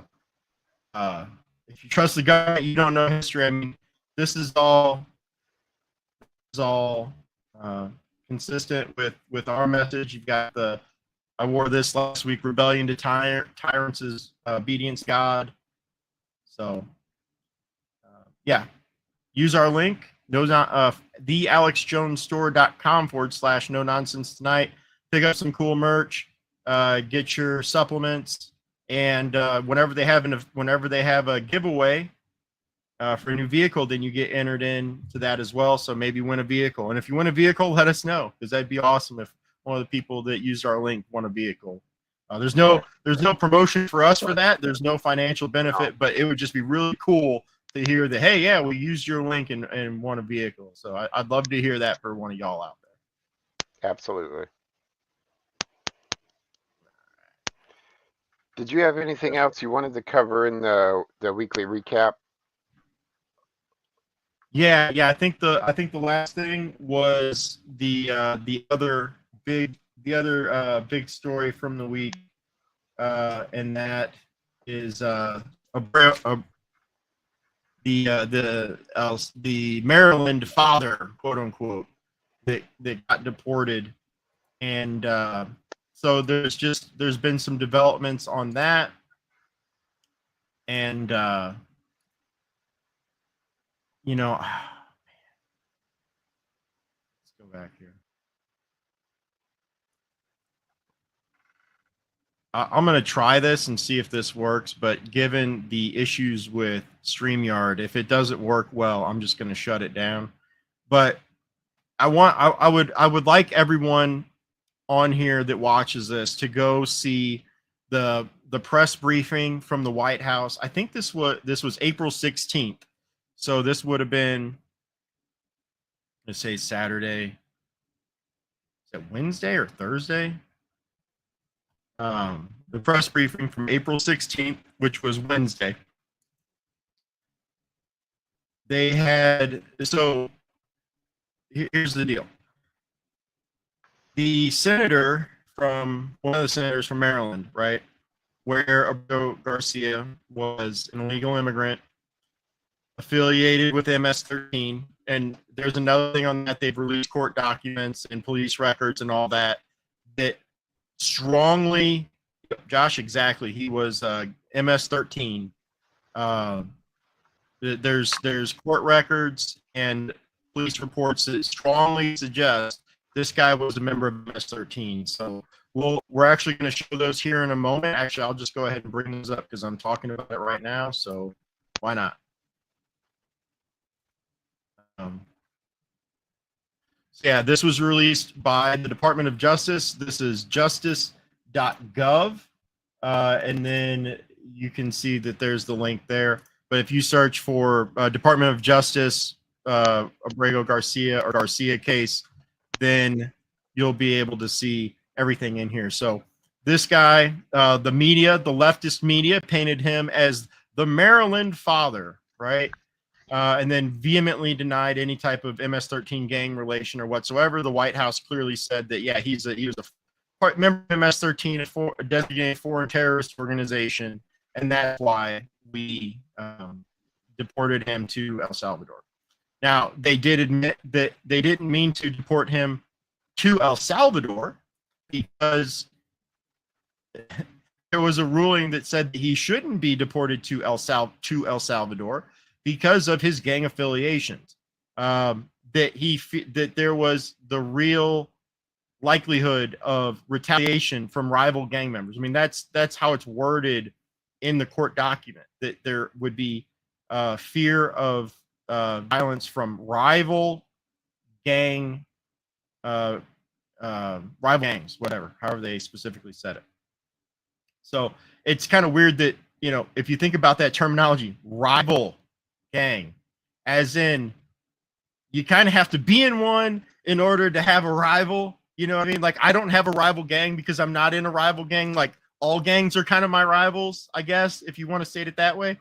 if you trust the government, you don't know history. I mean, this is all uh, consistent with our message. You've got the, I wore this last week, rebellion to tyrants is obedience to God. So yeah, use our link, thealexjonesstore.com/no nonsense tonight. Pick up some cool merch, get your supplements, and whenever they have a giveaway for a new vehicle, then you get entered into that as well. So maybe win a vehicle, and if you win a vehicle, let us know, because that'd be awesome if one of the people that used our link won a vehicle. There's no promotion for us for that. There's no financial benefit, but it would just be really cool to hear that, hey, yeah, we used your link and won a vehicle. So I'd love to hear that for one of y'all out there. Absolutely. Did you have anything else you wanted to cover in the weekly recap? Yeah. I think the last thing was the other big story from the week, and that is the Maryland father, quote unquote, that got deported, and so there's been some developments on that, and you know, let's go back here. I'm going to try this and see if this works, but given the issues with StreamYard, if it doesn't work well, I'm just going to shut it down. But I would like everyone on here that watches this to go see the press briefing from the White House. I think this was April 16th. So this would have been, let's say, Saturday. Is it Wednesday or Thursday? The press briefing from April 16th, which was Wednesday. They had, so here's the deal. The senator one of the senators from Maryland, right, where Abreu Garcia was an illegal immigrant affiliated with MS-13. And there's another thing on that. They've released court documents and police records and all that strongly, Josh, exactly. He was MS-13. There's court records and police reports that strongly suggest this guy was a member of MS-13. So we're actually going to show those here in a moment. Actually, I'll just go ahead and bring those up because I'm talking about it right now. So why not? So yeah, this was released by the Department of Justice. This is justice.gov. And then you can see that there's the link there. But if you search for Department of Justice, Abreu Garcia or Garcia case, then you'll be able to see everything in here. So this guy, the media, the leftist media, painted him as the Maryland father, right? And then vehemently denied any type of MS-13 gang relation or whatsoever. The White House clearly said that, yeah, he was a member of MS-13, a designated foreign terrorist organization, and that's why we deported him to El Salvador. Now, they did admit that they didn't mean to deport him to El Salvador because there was a ruling that said that he shouldn't be deported to El Salvador because of his gang affiliations. That there was the real likelihood of retaliation from rival gang members. I mean, that's how it's worded in the court document, that there would be fear of violence from rival gangs, however they specifically said it. So it's kind of weird that, if you think about that terminology, rival gang, as in you kind of have to be in one in order to have a rival. You know what I mean? Like, I don't have a rival gang because I'm not in a rival gang. Like, all gangs are kind of my rivals, I guess, if you want to say it that way.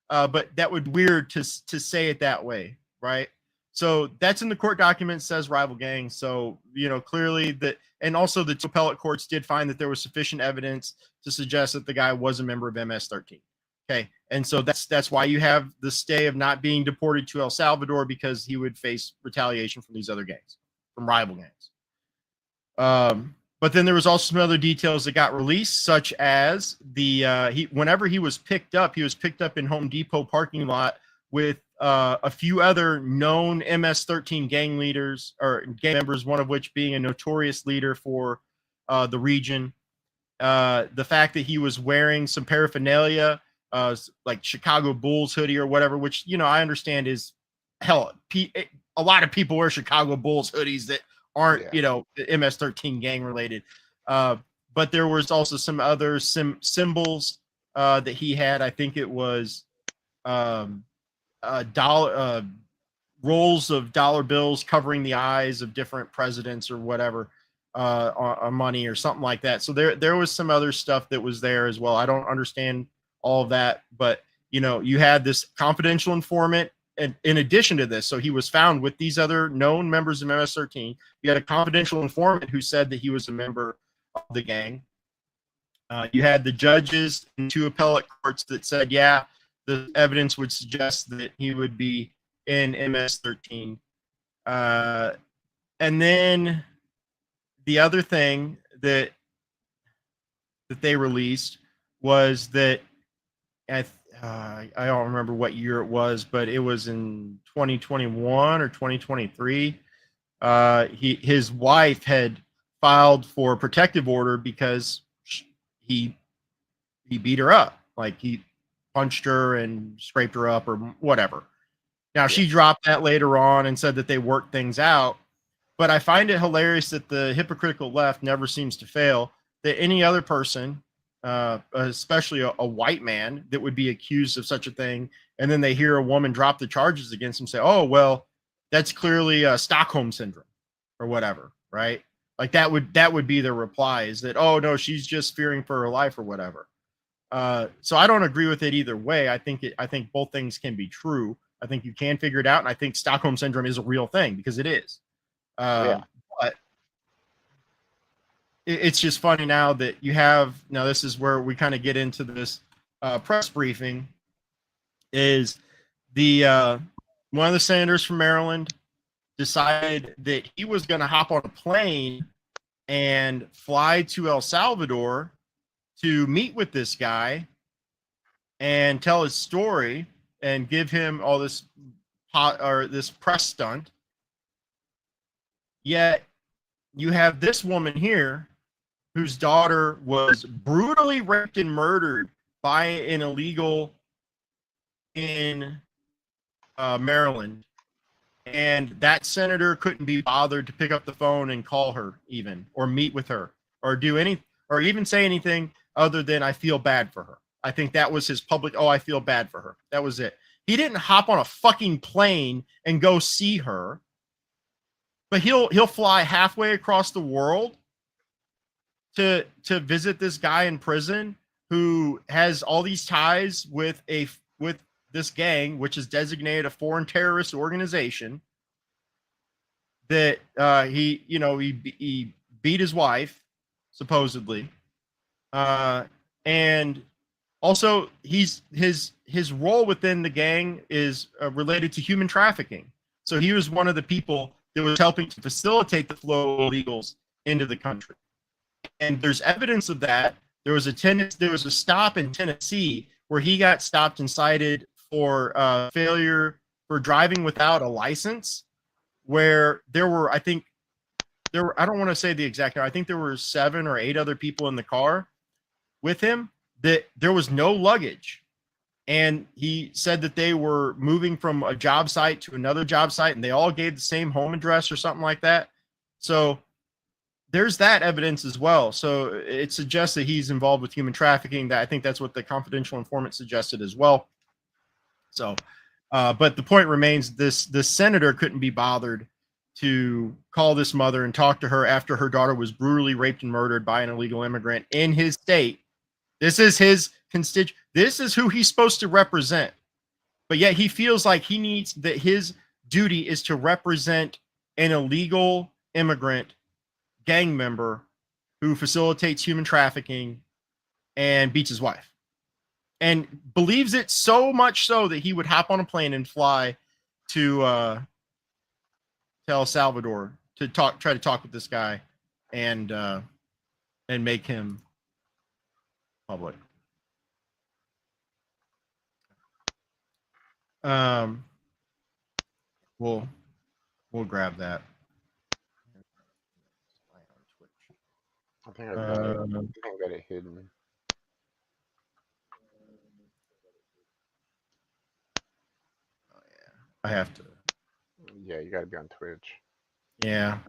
But that would be weird to say it that way, right? So that's in the court document, says rival gang. So, clearly that, and also the two appellate courts did find that there was sufficient evidence to suggest that the guy was a member of MS-13. Okay. And so that's why you have the stay of not being deported to El Salvador, because he would face retaliation from these other gangs, from rival gangs. But then there was also some other details that got released, such as whenever he was picked up in Home Depot parking lot with a few other known MS-13 gang leaders or gang members, one of which being a notorious leader for the region. The fact that he was wearing some paraphernalia, like Chicago Bulls hoodie or whatever, which, I understand is, hell, a lot of people wear Chicago Bulls hoodies that aren't, MS-13 gang related. But there was also some other symbols that he had. I think it was rolls of dollar bills covering the eyes of different presidents or whatever, on money or something like that. So there was some other stuff that was there as well. I don't understand all of that, but you had this confidential informant in addition to this, so he was found with these other known members of MS-13. You had a confidential informant who said that he was a member of the gang. You had the judges in 2 appellate courts that said, yeah, the evidence would suggest that he would be in MS-13. And then the other thing that they released was that I don't remember what year it was, but it was in 2021 or 2023. His wife had filed for a protective order because he beat her up, like he punched her and scraped her up or whatever. Now she dropped that later on and said that they worked things out. But I find it hilarious that the hypocritical left never seems to fail, that any other person, especially a white man, that would be accused of such a thing, and then they hear a woman drop the charges against him, say, oh, well, that's clearly Stockholm syndrome or whatever, right? Like that would be the reply, is that, oh, no, she's just fearing for her life or whatever. So I don't agree with it either way. I think both things can be true. I think you can figure it out, and I think Stockholm syndrome is a real thing, because it is. But it's just funny now that you have, now this is where we kind of get into this press briefing, is the one of the senators from Maryland decided that he was going to hop on a plane and fly to El Salvador to meet with this guy and tell his story and give him all this this press stunt. Yet you have this woman here whose daughter was brutally raped and murdered by an illegal in Maryland. And that senator couldn't be bothered to pick up the phone and call her even, or meet with her, or do any, or even say anything other than, I feel bad for her. I think that was his public, oh, I feel bad for her. That was it. He didn't hop on a fucking plane and go see her. But he'll fly halfway across the world to visit this guy in prison who has all these ties with this gang, which is designated a foreign terrorist organization. That he beat his wife, supposedly, and also his role within the gang is related to human trafficking. So he was one of the people that was helping to facilitate the flow of illegals into the country. And there's evidence of that. There was a stop in Tennessee where he got stopped and cited for failure for driving without a license, where there were, I don't want to say the exact number, I think there were 7 or 8 other people in the car with him, that there was no luggage. And he said that they were moving from a job site to another job site, and they all gave the same home address or something like that. So there's that evidence as well. So it suggests that he's involved with human trafficking. That I think that's what the confidential informant suggested as well. So, but the point remains, this senator couldn't be bothered to call this mother and talk to her after her daughter was brutally raped and murdered by an illegal immigrant in his state. This is his constituent. This is who he's supposed to represent. But yet he feels like he needs, that his duty is to represent an illegal immigrant gang member who facilitates human trafficking and beats his wife. And believes it so much so that he would hop on a plane and fly to El Salvador to try to talk with this guy and make him public. We'll grab that. I think I got it hidden. Oh yeah, I have to. Yeah, you got to be on Twitch. Yeah.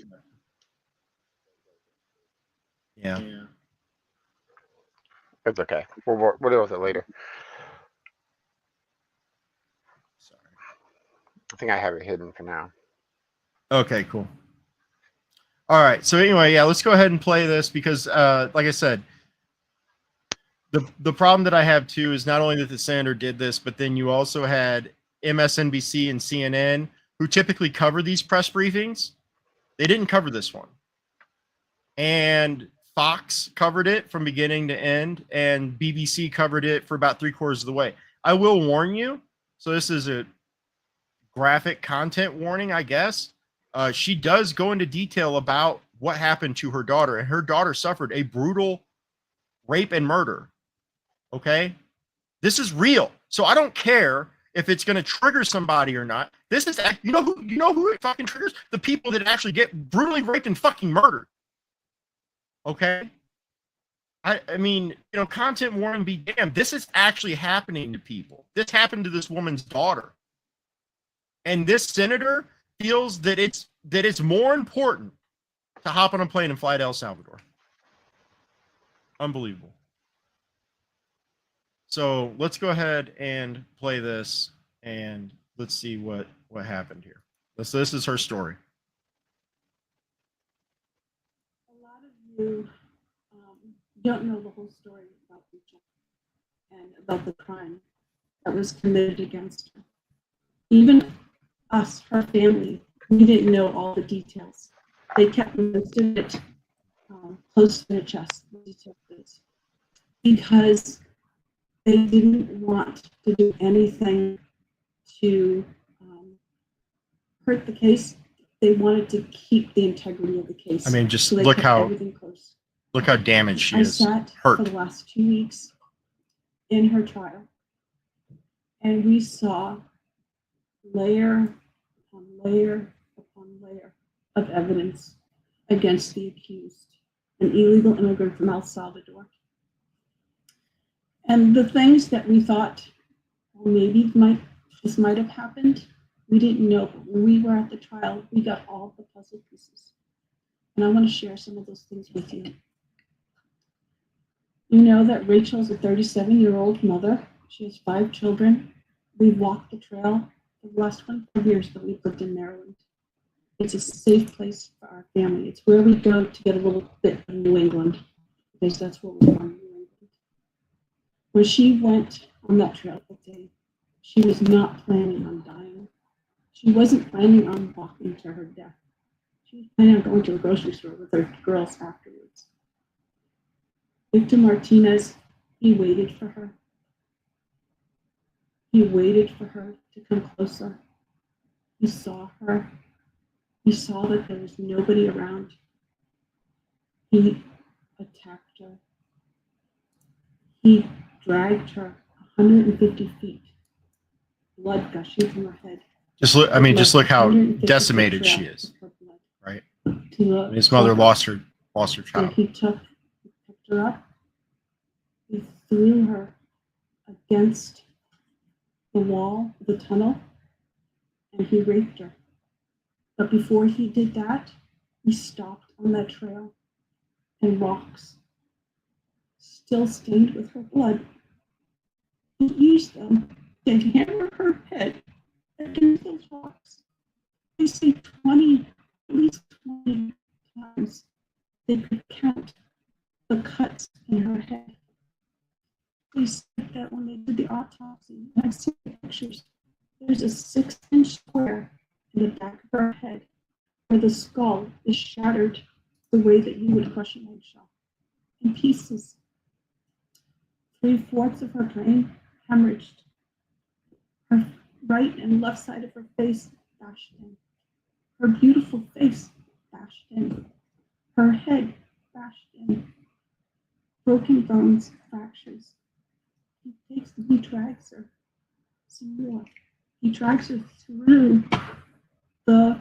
It's okay. We'll deal with it later. Sorry. I think I have it hidden for now. Okay, cool. All right. So anyway, yeah, let's go ahead and play this because, like I said, the problem that I have too is not only that the senator did this, but then you also had MSNBC and CNN, who typically cover these press briefings, they didn't cover this one. And Fox covered it from beginning to end, and BBC covered it for about 3/4 of the way. I will warn you, so this is a graphic content warning, I guess. She does go into detail about what happened to her daughter, and her daughter suffered a brutal rape and murder. Okay? This is real. So I don't care if it's going to trigger somebody or not. This is, you know who it fucking triggers? The people that actually get brutally raped and fucking murdered. Okay? I mean, content warning be damned. This is actually happening to people. This happened to this woman's daughter. And this senator feels that it's more important to hop on a plane and fly to El Salvador. Unbelievable. So let's go ahead and play this, and let's see what happened here. So this is her story. A lot of you don't know the whole story about Mitch and about the crime that was committed against her. Even us, her family, we didn't know all the details. They kept most of it close to their chest, the detectives, because they didn't want to do anything to hurt the case. They wanted to keep the integrity of the case. I mean, just so look how damaged she is. I sat hurt for the last 2 weeks in her trial, and we saw layer upon layer upon layer of evidence against the accused, an illegal immigrant from El Salvador. And the things that we thought, well, maybe this might have happened, we didn't know. But when we were at the trial, we got all the puzzle pieces. And I want to share some of those things with you. You know that Rachel's a 37-year-old mother. She has 5 children. We've walked the trail for the last 25 years that we've lived in Maryland. It's a safe place for our family. It's where we go to get a little bit of New England, because that's where we're from, New England. When she went on that trail that day, she was not planning on dying. She wasn't planning on walking to her death. She was planning on going to a grocery store with her girls afterwards. Victor Martinez, he waited for her. He waited for her to come closer. He saw her. He saw that there was nobody around. He attacked her. He dragged her 150 feet, blood gushing from her head. Just look how decimated she is, right? His mother lost her child. He picked her up. He threw her against the wall of the tunnel, and he raped her. But before he did that, he stopped on that trail, and rocks, still stained with her blood, he used them to hammer her head against those rocks. They say at least 20 times they could count the cuts in her head. They said that when they did the autopsy, and I've seen the pictures, there's a 6-inch square in the back of her head where the skull is shattered the way that you would crush an eggshell in pieces. 3/4 of her brain hemorrhaged. Her right and left side of her face bashed in. Her beautiful face bashed in. Her head bashed in. Broken bones, fractures. He drags her some more. He drags her through the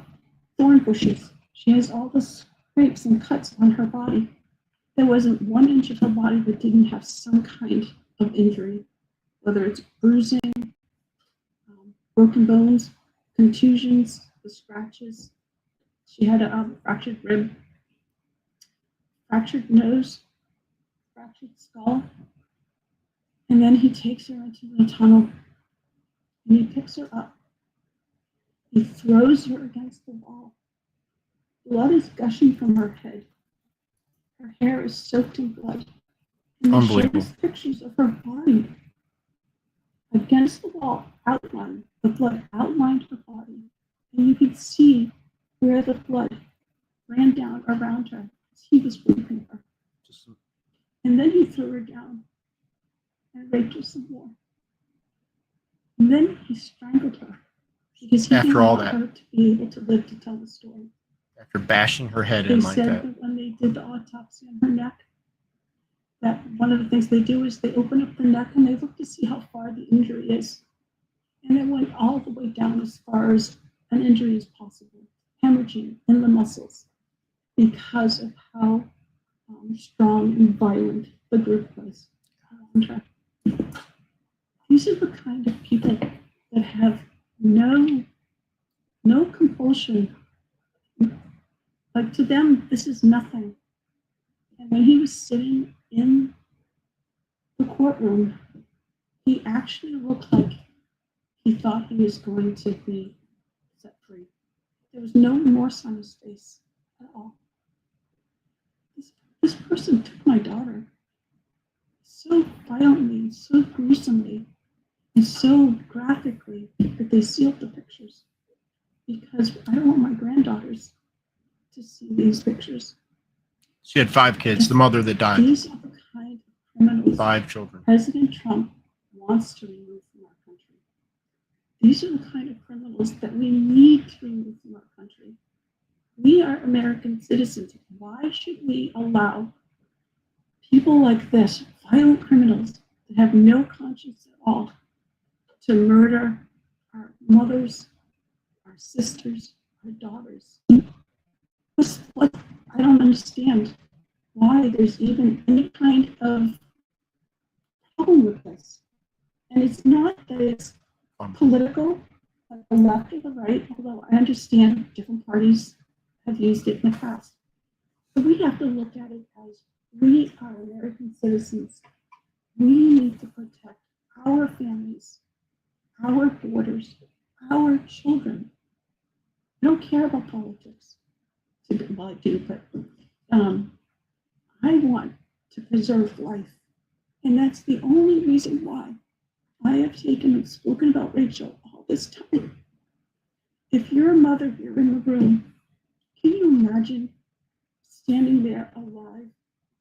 thorn bushes. She has all the scrapes and cuts on her body. There wasn't 1 inch of her body that didn't have some kind of injury, whether it's bruising, broken bones, contusions, the scratches. She had a fractured rib, fractured nose, fractured skull. And then he takes her into the tunnel, and he picks her up. He throws her against the wall. Blood is gushing from her head. Her hair is soaked in blood. And he Unbelievable. shows pictures of her body. against the wall, outlined, the blood outlined her body. And you could see where the blood ran down around her as he was raping her. And then he threw her down and raped her some more. And then he strangled her because he didn't want her to be able to live to tell the story. After bashing her head They in like said that. that when they did the autopsy on her neck, that one of the things they do is they open up the neck and they look to see how far the injury is. And it went all the way down as far as an injury is possible, hemorrhaging in the muscles because of how strong and violent the group was around her. These are the kind of people that have no compulsion. Like, to them, this is nothing. And when he was sitting in the courtroom, he actually looked like he thought he was going to be set free. There was no remorse on his face at all. This person took my daughter so violently, so gruesomely, and so graphically that they sealed the pictures because I don't want my granddaughters to see these pictures. She had 5 kids, the mother that died. These are the kind of criminals 5 children. President Trump wants to remove from our country. These are the kind of criminals that we need to remove from our country. We are American citizens. Why should we allow people like this, violent criminals that have no conscience at all, to murder our mothers, our sisters, our daughters? What I don't understand why there's even any kind of problem with this. And it's not that it's political, like the left or the right, although I understand different parties have used it in the past. But we have to look at it as we are American citizens. We need to protect our families, our borders, our children. I don't care about politics. Well, I do, but I want to preserve life. And that's the only reason why I have taken and spoken about Rachel all this time. If you're a mother here in the room, can you imagine standing there alive?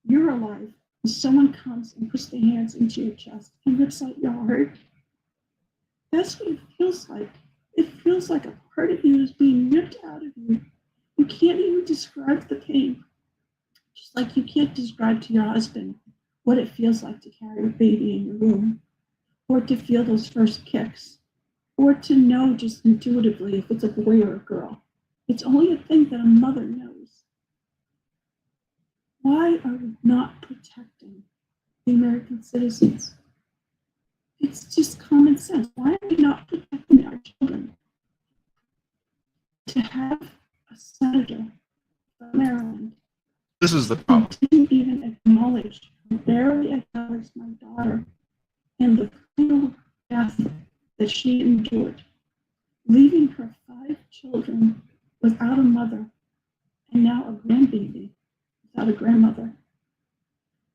You're alive, and someone comes and puts their hands into your chest and rips out your heart. That's what it feels like. It feels like a part of you is being ripped out of you. You can't even describe the pain. Just like you can't describe to your husband what it feels like to carry a baby in your womb, or to feel those first kicks, or to know just intuitively if it's a boy or a girl. It's only a thing that a mother knows. Why are we not protecting the American citizens? It's just common sense. Why are we not protecting our children? To have a senator from Maryland, This is the problem. didn't even acknowledge, barely acknowledged my daughter and the cruel death that she endured, leaving her 5 children without a mother and now a grandbaby without a grandmother,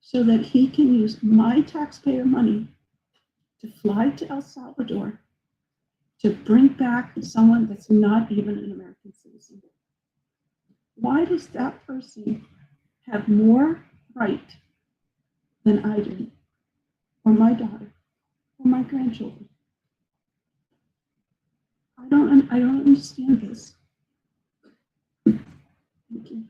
so that he can use my taxpayer money to fly to El Salvador to bring back someone that's not even an American citizen. Why does that person have more right than I do, or my daughter, or my grandchildren? I don't understand this. Thank you.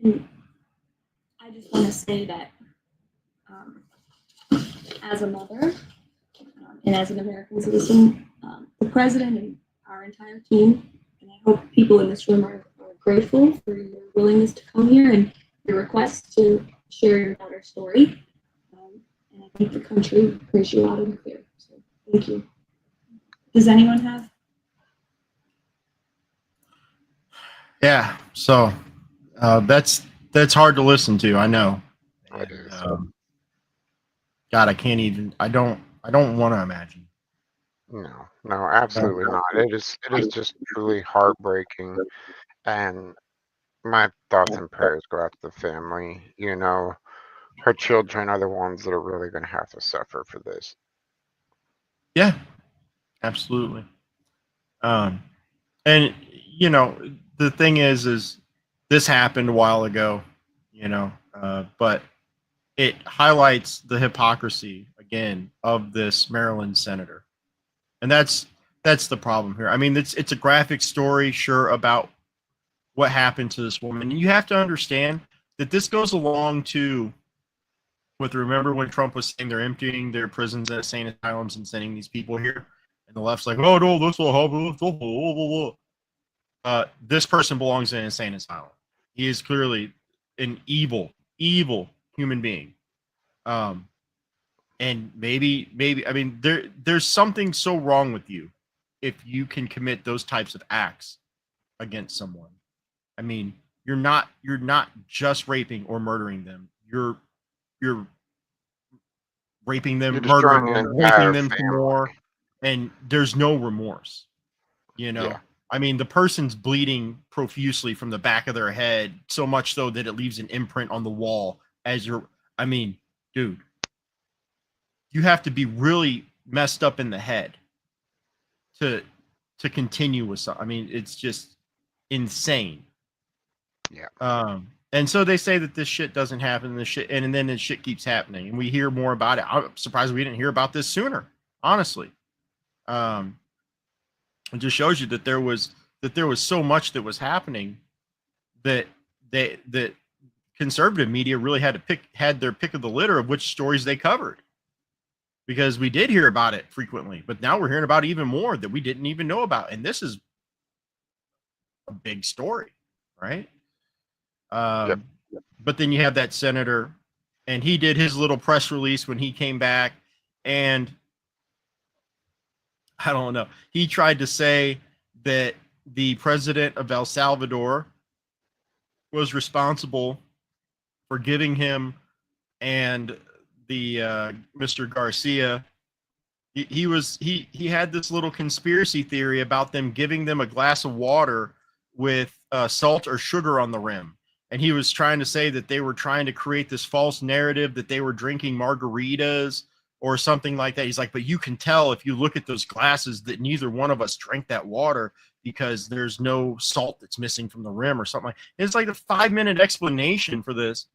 And I just want to say that as a mother and as an American citizen, the president and our entire team, and I hope people in this room are grateful for your willingness to come here and your request to share your daughter's story. And I think the country hears you loud and clear. So thank you. Does anyone have? Yeah. So that's hard to listen to. I know. It is. God, I can't even. I don't want to imagine. No, absolutely not. It is just truly heartbreaking, and my thoughts and prayers go out to the family. Her children are the ones that are really going to have to suffer for this. Yeah, absolutely. And you know, the thing is this happened a while ago, you know, but it highlights the hypocrisy again of this Maryland senator, and that's the problem here. I mean, it's a graphic story, sure, about what happened to this woman. You have to understand that this goes along to with, remember when Trump was saying they're emptying their prisons and insane asylums and sending these people here, and the left's like, oh no, this will help. This person belongs in an insane asylum. He is clearly an evil human being. And maybe, I mean, there's something so wrong with you if you can commit those types of acts against someone. I mean, you're not just raping or murdering them. You're raping them, You're murdering destroying an them, raping entire them some family. more, and there's no remorse. You know, Yeah. I mean, the person's bleeding profusely from the back of their head, so much so that it leaves an imprint on the wall as you're. I mean, dude, you have to be really messed up in the head to continue with something. I mean, it's just insane. Yeah. And so they say that this shit doesn't happen, this shit, and then this shit keeps happening, and we hear more about it. I'm surprised we didn't hear about this sooner, honestly. It just shows you that there was so much that was happening that that conservative media really had their pick of the litter of which stories they covered, because we did hear about it frequently, but now we're hearing about even more that we didn't even know about, and this is a big story, right? Yep. But then you have that senator, and he did his little press release when he came back, and I don't know. He tried to say that the president of El Salvador was responsible for giving him and the Mr. Garcia. He had this little conspiracy theory about them giving them a glass of water with salt or sugar on the rim. And he was trying to say that they were trying to create this false narrative that they were drinking margaritas or something like that. He's like, but you can tell if you look at those glasses that neither one of us drank that water because there's no salt that's missing from the rim or something. It's like a 5-minute explanation for this.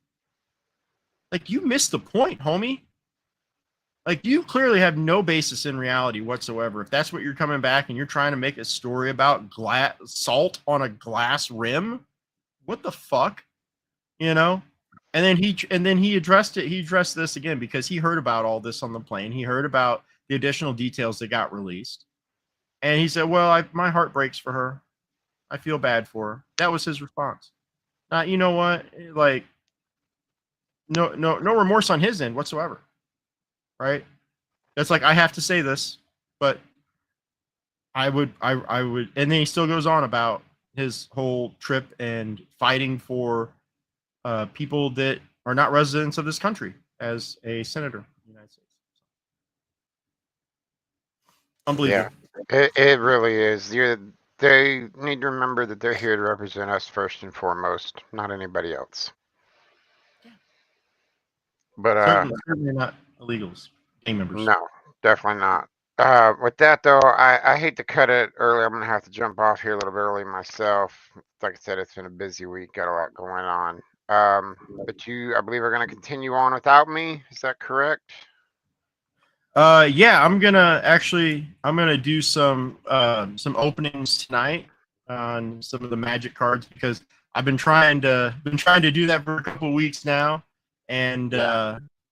Like, you missed the point, homie. Like, you clearly have no basis in reality whatsoever. If that's what you're coming back and you're trying to make a story about salt on a glass rim, what the fuck? You know? And then he addressed it. He addressed this again because he heard about all this on the plane. He heard about the additional details that got released. And he said, well, my heart breaks for her. I feel bad for her. That was his response. You know what? Like, no remorse on his end whatsoever. Right? That's like, I have to say this, but I would, and then he still goes on about his whole trip and fighting for people that are not residents of this country as a senator in the United States. Unbelievable. Yeah, it really is. They need to remember that they're here to represent us first and foremost, not anybody else. But certainly not illegals, gang members. no, definitely not. With that though, I hate to cut it early. I'm gonna have to jump off here a little bit early myself. Like I said, it's been a busy week, got a lot going on. But you, I believe, are gonna continue on without me. Is that correct? Yeah, I'm gonna do some openings tonight on some of the Magic cards because I've been trying to do that for a couple of weeks now, and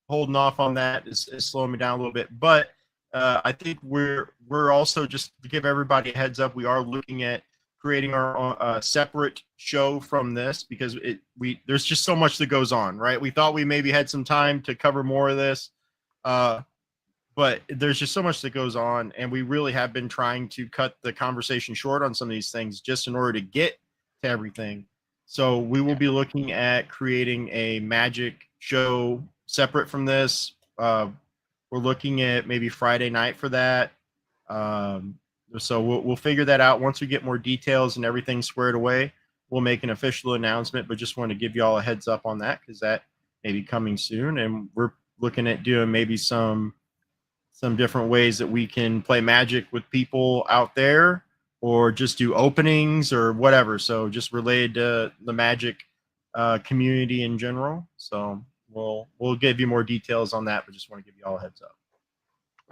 holding off on that is slowing me down a little bit. But I think we're also, just to give everybody a heads up, we are looking at creating our own, separate show from this because there's just so much that goes on, right? We thought we maybe had some time to cover more of this. But there's just so much that goes on, and we really have been trying to cut the conversation short on some of these things just in order to get to everything. So we will be looking at creating a Magic show separate from this. We're looking at maybe Friday night for that. So we'll figure that out once we get more details and everything squared away. We'll make an official announcement, but just want to give you all a heads up on that because that maybe coming soon, and we're looking at doing maybe some different ways that we can play Magic with people out there, or just do openings or whatever. So just related to the Magic community in general. So we'll give you more details on that, but just want to give you all a heads up.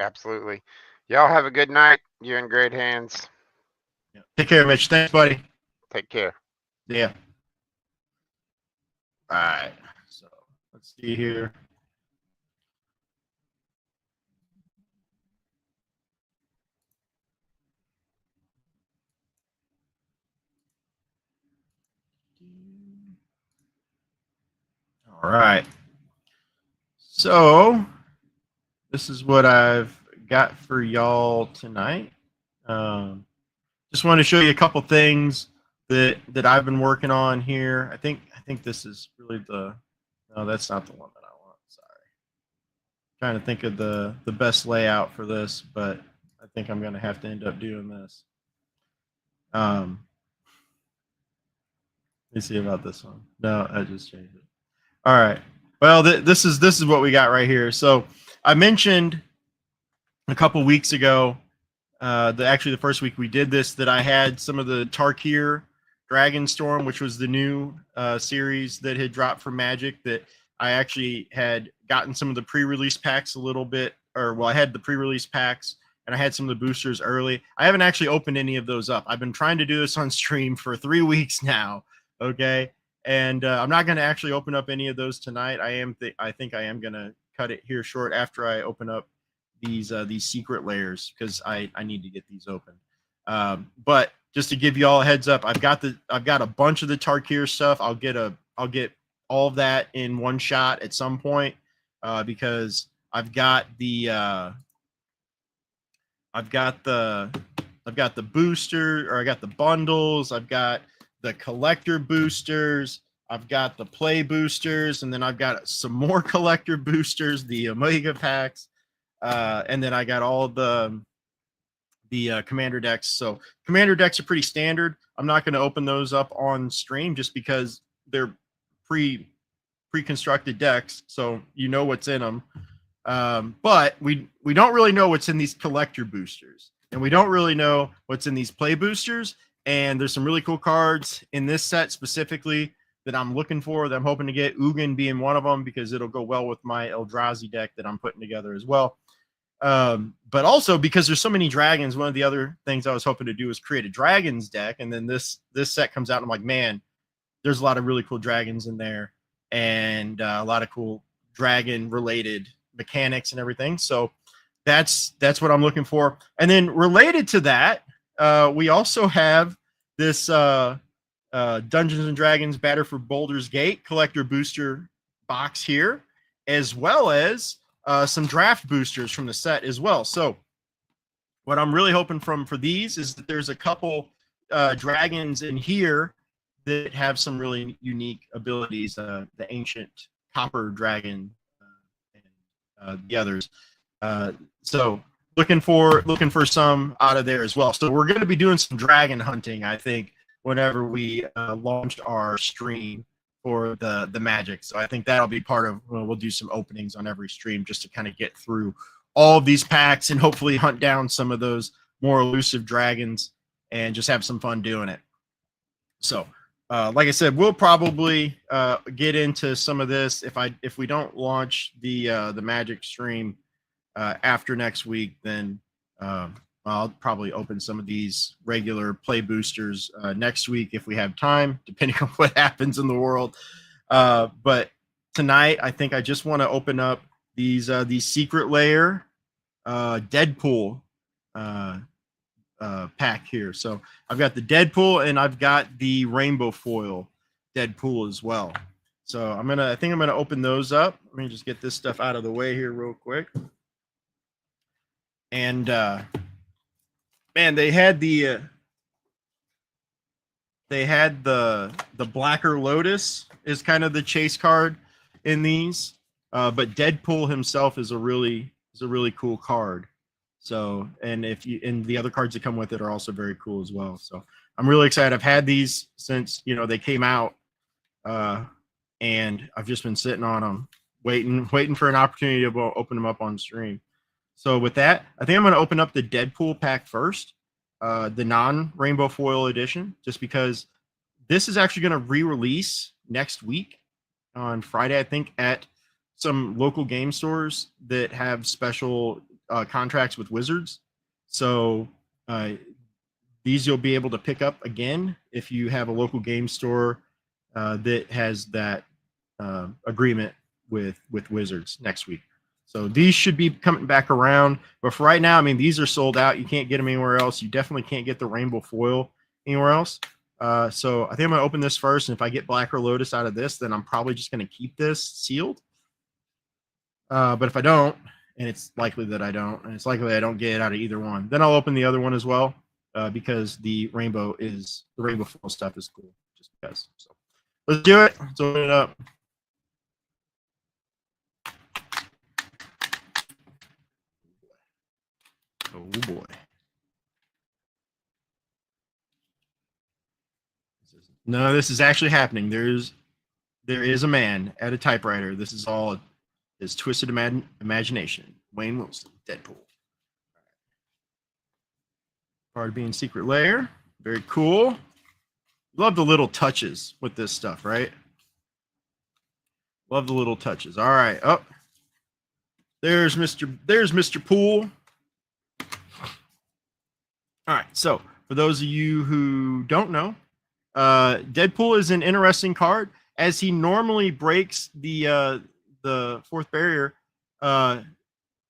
Absolutely. Y'all have a good night. You're in great hands. Yeah. Take care, Mitch. Thanks, buddy. Take care. Yeah. All right. So let's see here. All right. So this is what I've got for y'all tonight. Just want to show you a couple things that I've been working on here. I think this is really no, that's not the one that I want. Sorry. Trying to think of the best layout for this, but I think I'm going to have to end up doing this. Let me see about this one. No, I just changed it. All right. Well, this is what we got right here. So I mentioned a couple weeks ago, actually the first week we did this, that I had some of the Tarkir Dragonstorm, which was the new series that had dropped from Magic, that I actually had gotten some of the pre-release packs a little bit, I had the pre-release packs and I had some of the boosters early. I haven't actually opened any of those up. I've been trying to do this on stream for 3 weeks now. Okay. And I'm not going to actually open up any of those tonight. I think I am going to cut it here short after I open up these secret layers, because I need to get these open. But just to give you all a heads up, I've got a bunch of the Tarkir stuff. I'll get all of that in one shot at some point, because I've got the booster, or I got the bundles. I've got the collector boosters. I've got the play boosters, and then I've got some more collector boosters, the Omega packs, and then I got all the commander decks. So commander decks are pretty standard. I'm not going to open those up on stream just because they're pre-constructed decks, so you know what's in them. But we don't really know what's in these collector boosters, and we don't really know what's in these play boosters. And there's some really cool cards in this set specifically that I'm looking for, that I'm hoping to get, Ugin being one of them, because it'll go well with my Eldrazi deck that I'm putting together as well. But also because there's so many dragons, one of the other things I was hoping to do is create a dragons deck. And then this set comes out and I'm like, man, there's a lot of really cool dragons in there, and a lot of cool dragon related mechanics and everything. So that's what I'm looking for. And then related to that, we also have this Dungeons and Dragons Batter for Baldur's Gate collector booster box here, as well as some draft boosters from the set as well. So what I'm really hoping for these is that there's a couple dragons in here that have some really unique abilities. The ancient copper dragon and the others. So looking for some out of there as well. So we're going to be doing some dragon hunting, I think, whenever we launched our stream for the Magic. So I think that'll be part of, we'll do some openings on every stream just to kind of get through all of these packs and hopefully hunt down some of those more elusive dragons and just have some fun doing it. So like I said, we'll probably get into some of this if we don't launch the Magic stream after next week, then I'll probably open some of these regular play boosters next week if we have time, depending on what happens in the world. But tonight, I think I just want to open up these secret layer Deadpool pack here. So I've got the Deadpool and I've got the rainbow foil Deadpool as well. So I think I'm gonna open those up. Let me just get this stuff out of the way here real quick. And man, they had the Blacker Lotus is kind of the chase card in these, but Deadpool himself is a really cool card. So, and the other cards that come with it are also very cool as well. So I'm really excited. I've had these since they came out, and I've just been sitting on them, waiting for an opportunity to open them up on stream. So with that, I think I'm going to open up the Deadpool pack first, the non-rainbow foil edition, just because this is actually going to re-release next week on Friday, I think, at some local game stores that have special contracts with Wizards. So these you'll be able to pick up again if you have a local game store that has that agreement with Wizards next week. So these should be coming back around. But for right now, I mean, these are sold out. You can't get them anywhere else. You definitely can't get the rainbow foil anywhere else. So I think I'm going to open this first. And if I get Blacker Lotus out of this, then I'm probably just going to keep this sealed. But if I don't, and it's likely that I don't, and it's likely I don't get it out of either one, then I'll open the other one as well, because the rainbow foil stuff is cool, just because. So let's do it. Let's open it up. Oh boy. No, this is actually happening. There is a man at a typewriter. This is all his twisted imagination. Wayne Wilson, Deadpool. Card being secret lair. Very cool. Love the little touches with this stuff, right? Love the little touches. All right. Oh, there's Mr. Pool. All right. So for those of you who don't know, Deadpool is an interesting card, as he normally breaks the fourth barrier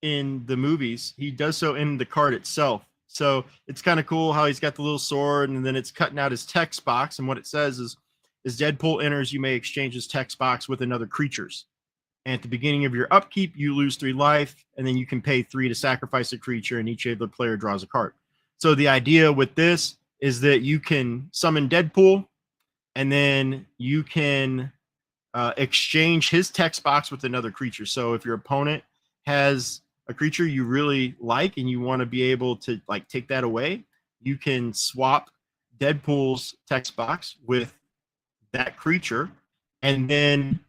in the movies. He does so in the card itself. So it's kind of cool how he's got the little sword, and then it's cutting out his text box. And what it says is Deadpool enters, you may exchange his text box with another creature's. And at the beginning of your upkeep, you lose 3 life, and then you can pay 3 to sacrifice a creature, and each other player draws a card. So the idea with this is that you can summon Deadpool, and then you can exchange his text box with another creature. So if your opponent has a creature you really like and you want to be able to like take that away, you can swap Deadpool's text box with that creature, and then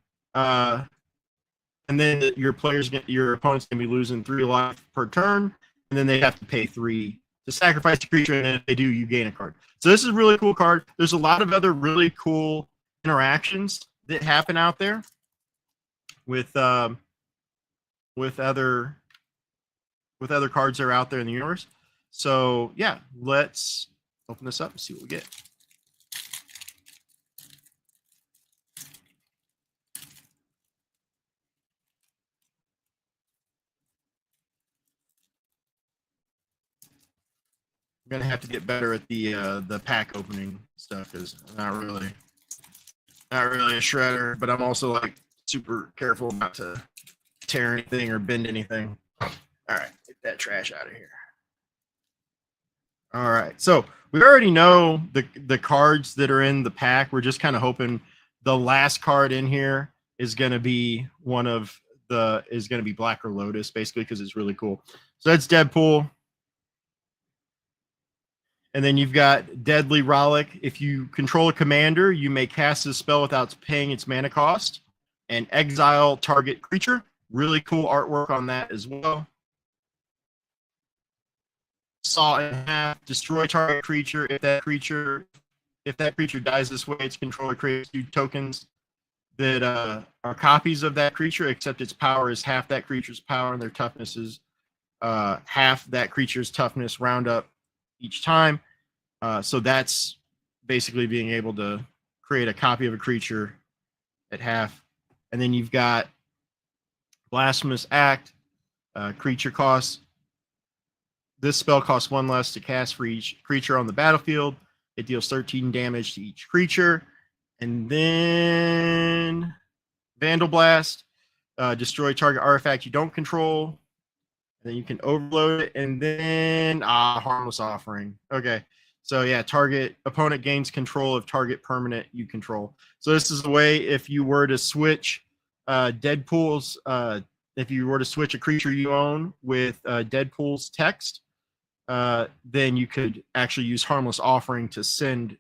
your opponent's gonna be losing 3 life per turn, and then they have to pay 3 to sacrifice the creature, and then if they do, you gain a card. So this is a really cool card. There's a lot of other really cool interactions that happen out there with other cards that are out there in the universe. So yeah, let's open this up and see what we get. I'm gonna have to get better at the pack opening stuff, because I'm not really a shredder, but I'm also like super careful not to tear anything or bend anything. All right, get that trash out of here. All right, so we already know the cards that are in the pack. We're just kind of hoping the last card in here is going to be Blacker Lotus, basically, because it's really cool. So that's Deadpool. And then you've got Deadly Rollick. If you control a commander, you may cast a spell without paying its mana cost and exile target creature. Really cool artwork on that as well. Saw in half, destroy target creature. If that creature dies this way, its controller creates 2 tokens that are copies of that creature, except its power is half that creature's power and their toughness is half that creature's toughness, round up each time. So that's basically being able to create a copy of a creature at half. And then you've got Blasphemous Act. Creature costs. This spell costs 1 less to cast for each creature on the battlefield. It deals 13 damage to each creature. And then Vandal Blast. Destroy target artifact you don't control. And then you can overload it. And then Harmless Offering. Okay. So yeah, target opponent gains control of target permanent you control. So this is the way if you were to switch Deadpool's, if you were to switch a creature you own with Deadpool's text, then you could actually use Harmless Offering to send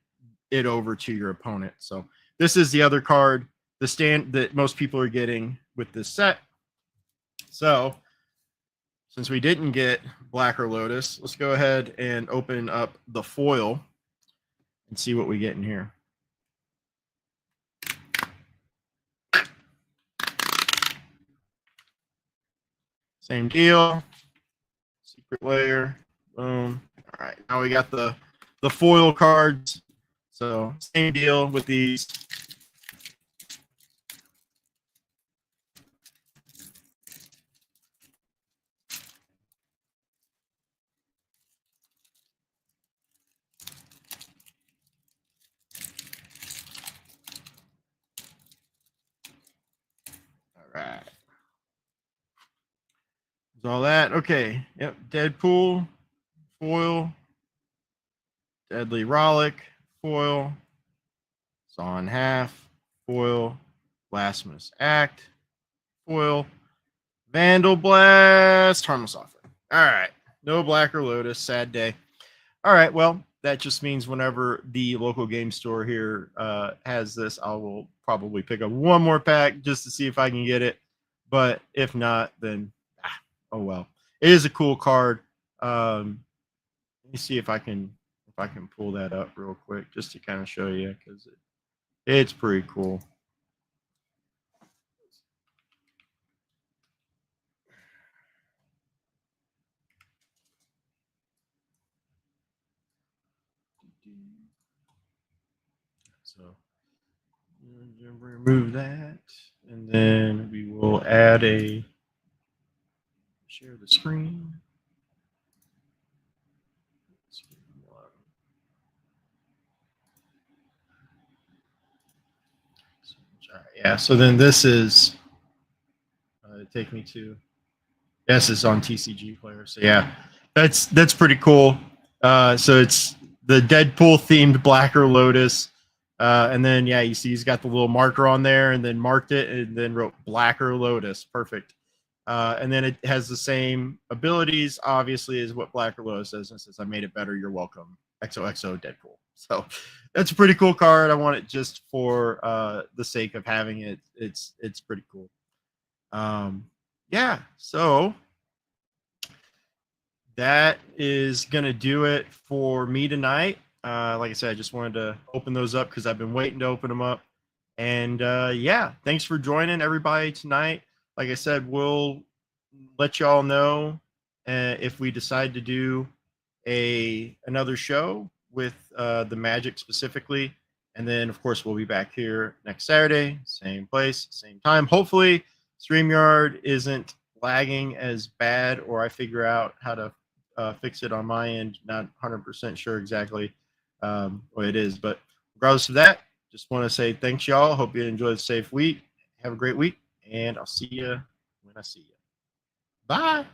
it over to your opponent. So this is the other card. the stand that most people are getting with this set. So since we didn't get Blacker Lotus, let's go ahead and open up the foil and see what we get in here. Same deal. Secret layer. Boom. All right. Now we got the foil cards. So same deal with these. All right. All that. Okay. Yep. Deadpool, foil. Deadly Rollick, foil. Saw in half, foil. Blasphemous Act, foil. Vandal Blast, Harmless Offer. All right. No Blacker Lotus. Sad day. All right. Well, that just means whenever the local game store here has this, I will probably pick up one more pack just to see if I can get it. But if not, then oh well. It is a cool card. Let me see if I can pull that up real quick just to kind of show you, because it's pretty cool. So remove that, and then we will add a share the screen. Yeah, so then this is take me to, yes, it's on TCG Player. So yeah, that's pretty cool. So it's the Deadpool themed Blacker Lotus. And then, yeah, you see he's got the little marker on there and then marked it and then wrote Blacker Lotus. Perfect. And then it has the same abilities, obviously, as what Blacker Lotus says. And it says, I made it better. You're welcome. XOXO Deadpool. So that's a pretty cool card. I want it just for the sake of having it. It's pretty cool. Yeah, so that is going to do it for me tonight. Like I said, I just wanted to open those up because I've been waiting to open them up. And yeah, thanks for joining everybody tonight. Like I said, we'll let y'all know if we decide to do another show with the Magic specifically. And then, of course, we'll be back here next Saturday, same place, same time. Hopefully, StreamYard isn't lagging as bad, or I figure out how to fix it on my end. Not 100% sure exactly what it is. But regardless of that, just want to say thanks, y'all. Hope you enjoy the safe week. Have a great week, and I'll see you when I see you. Bye.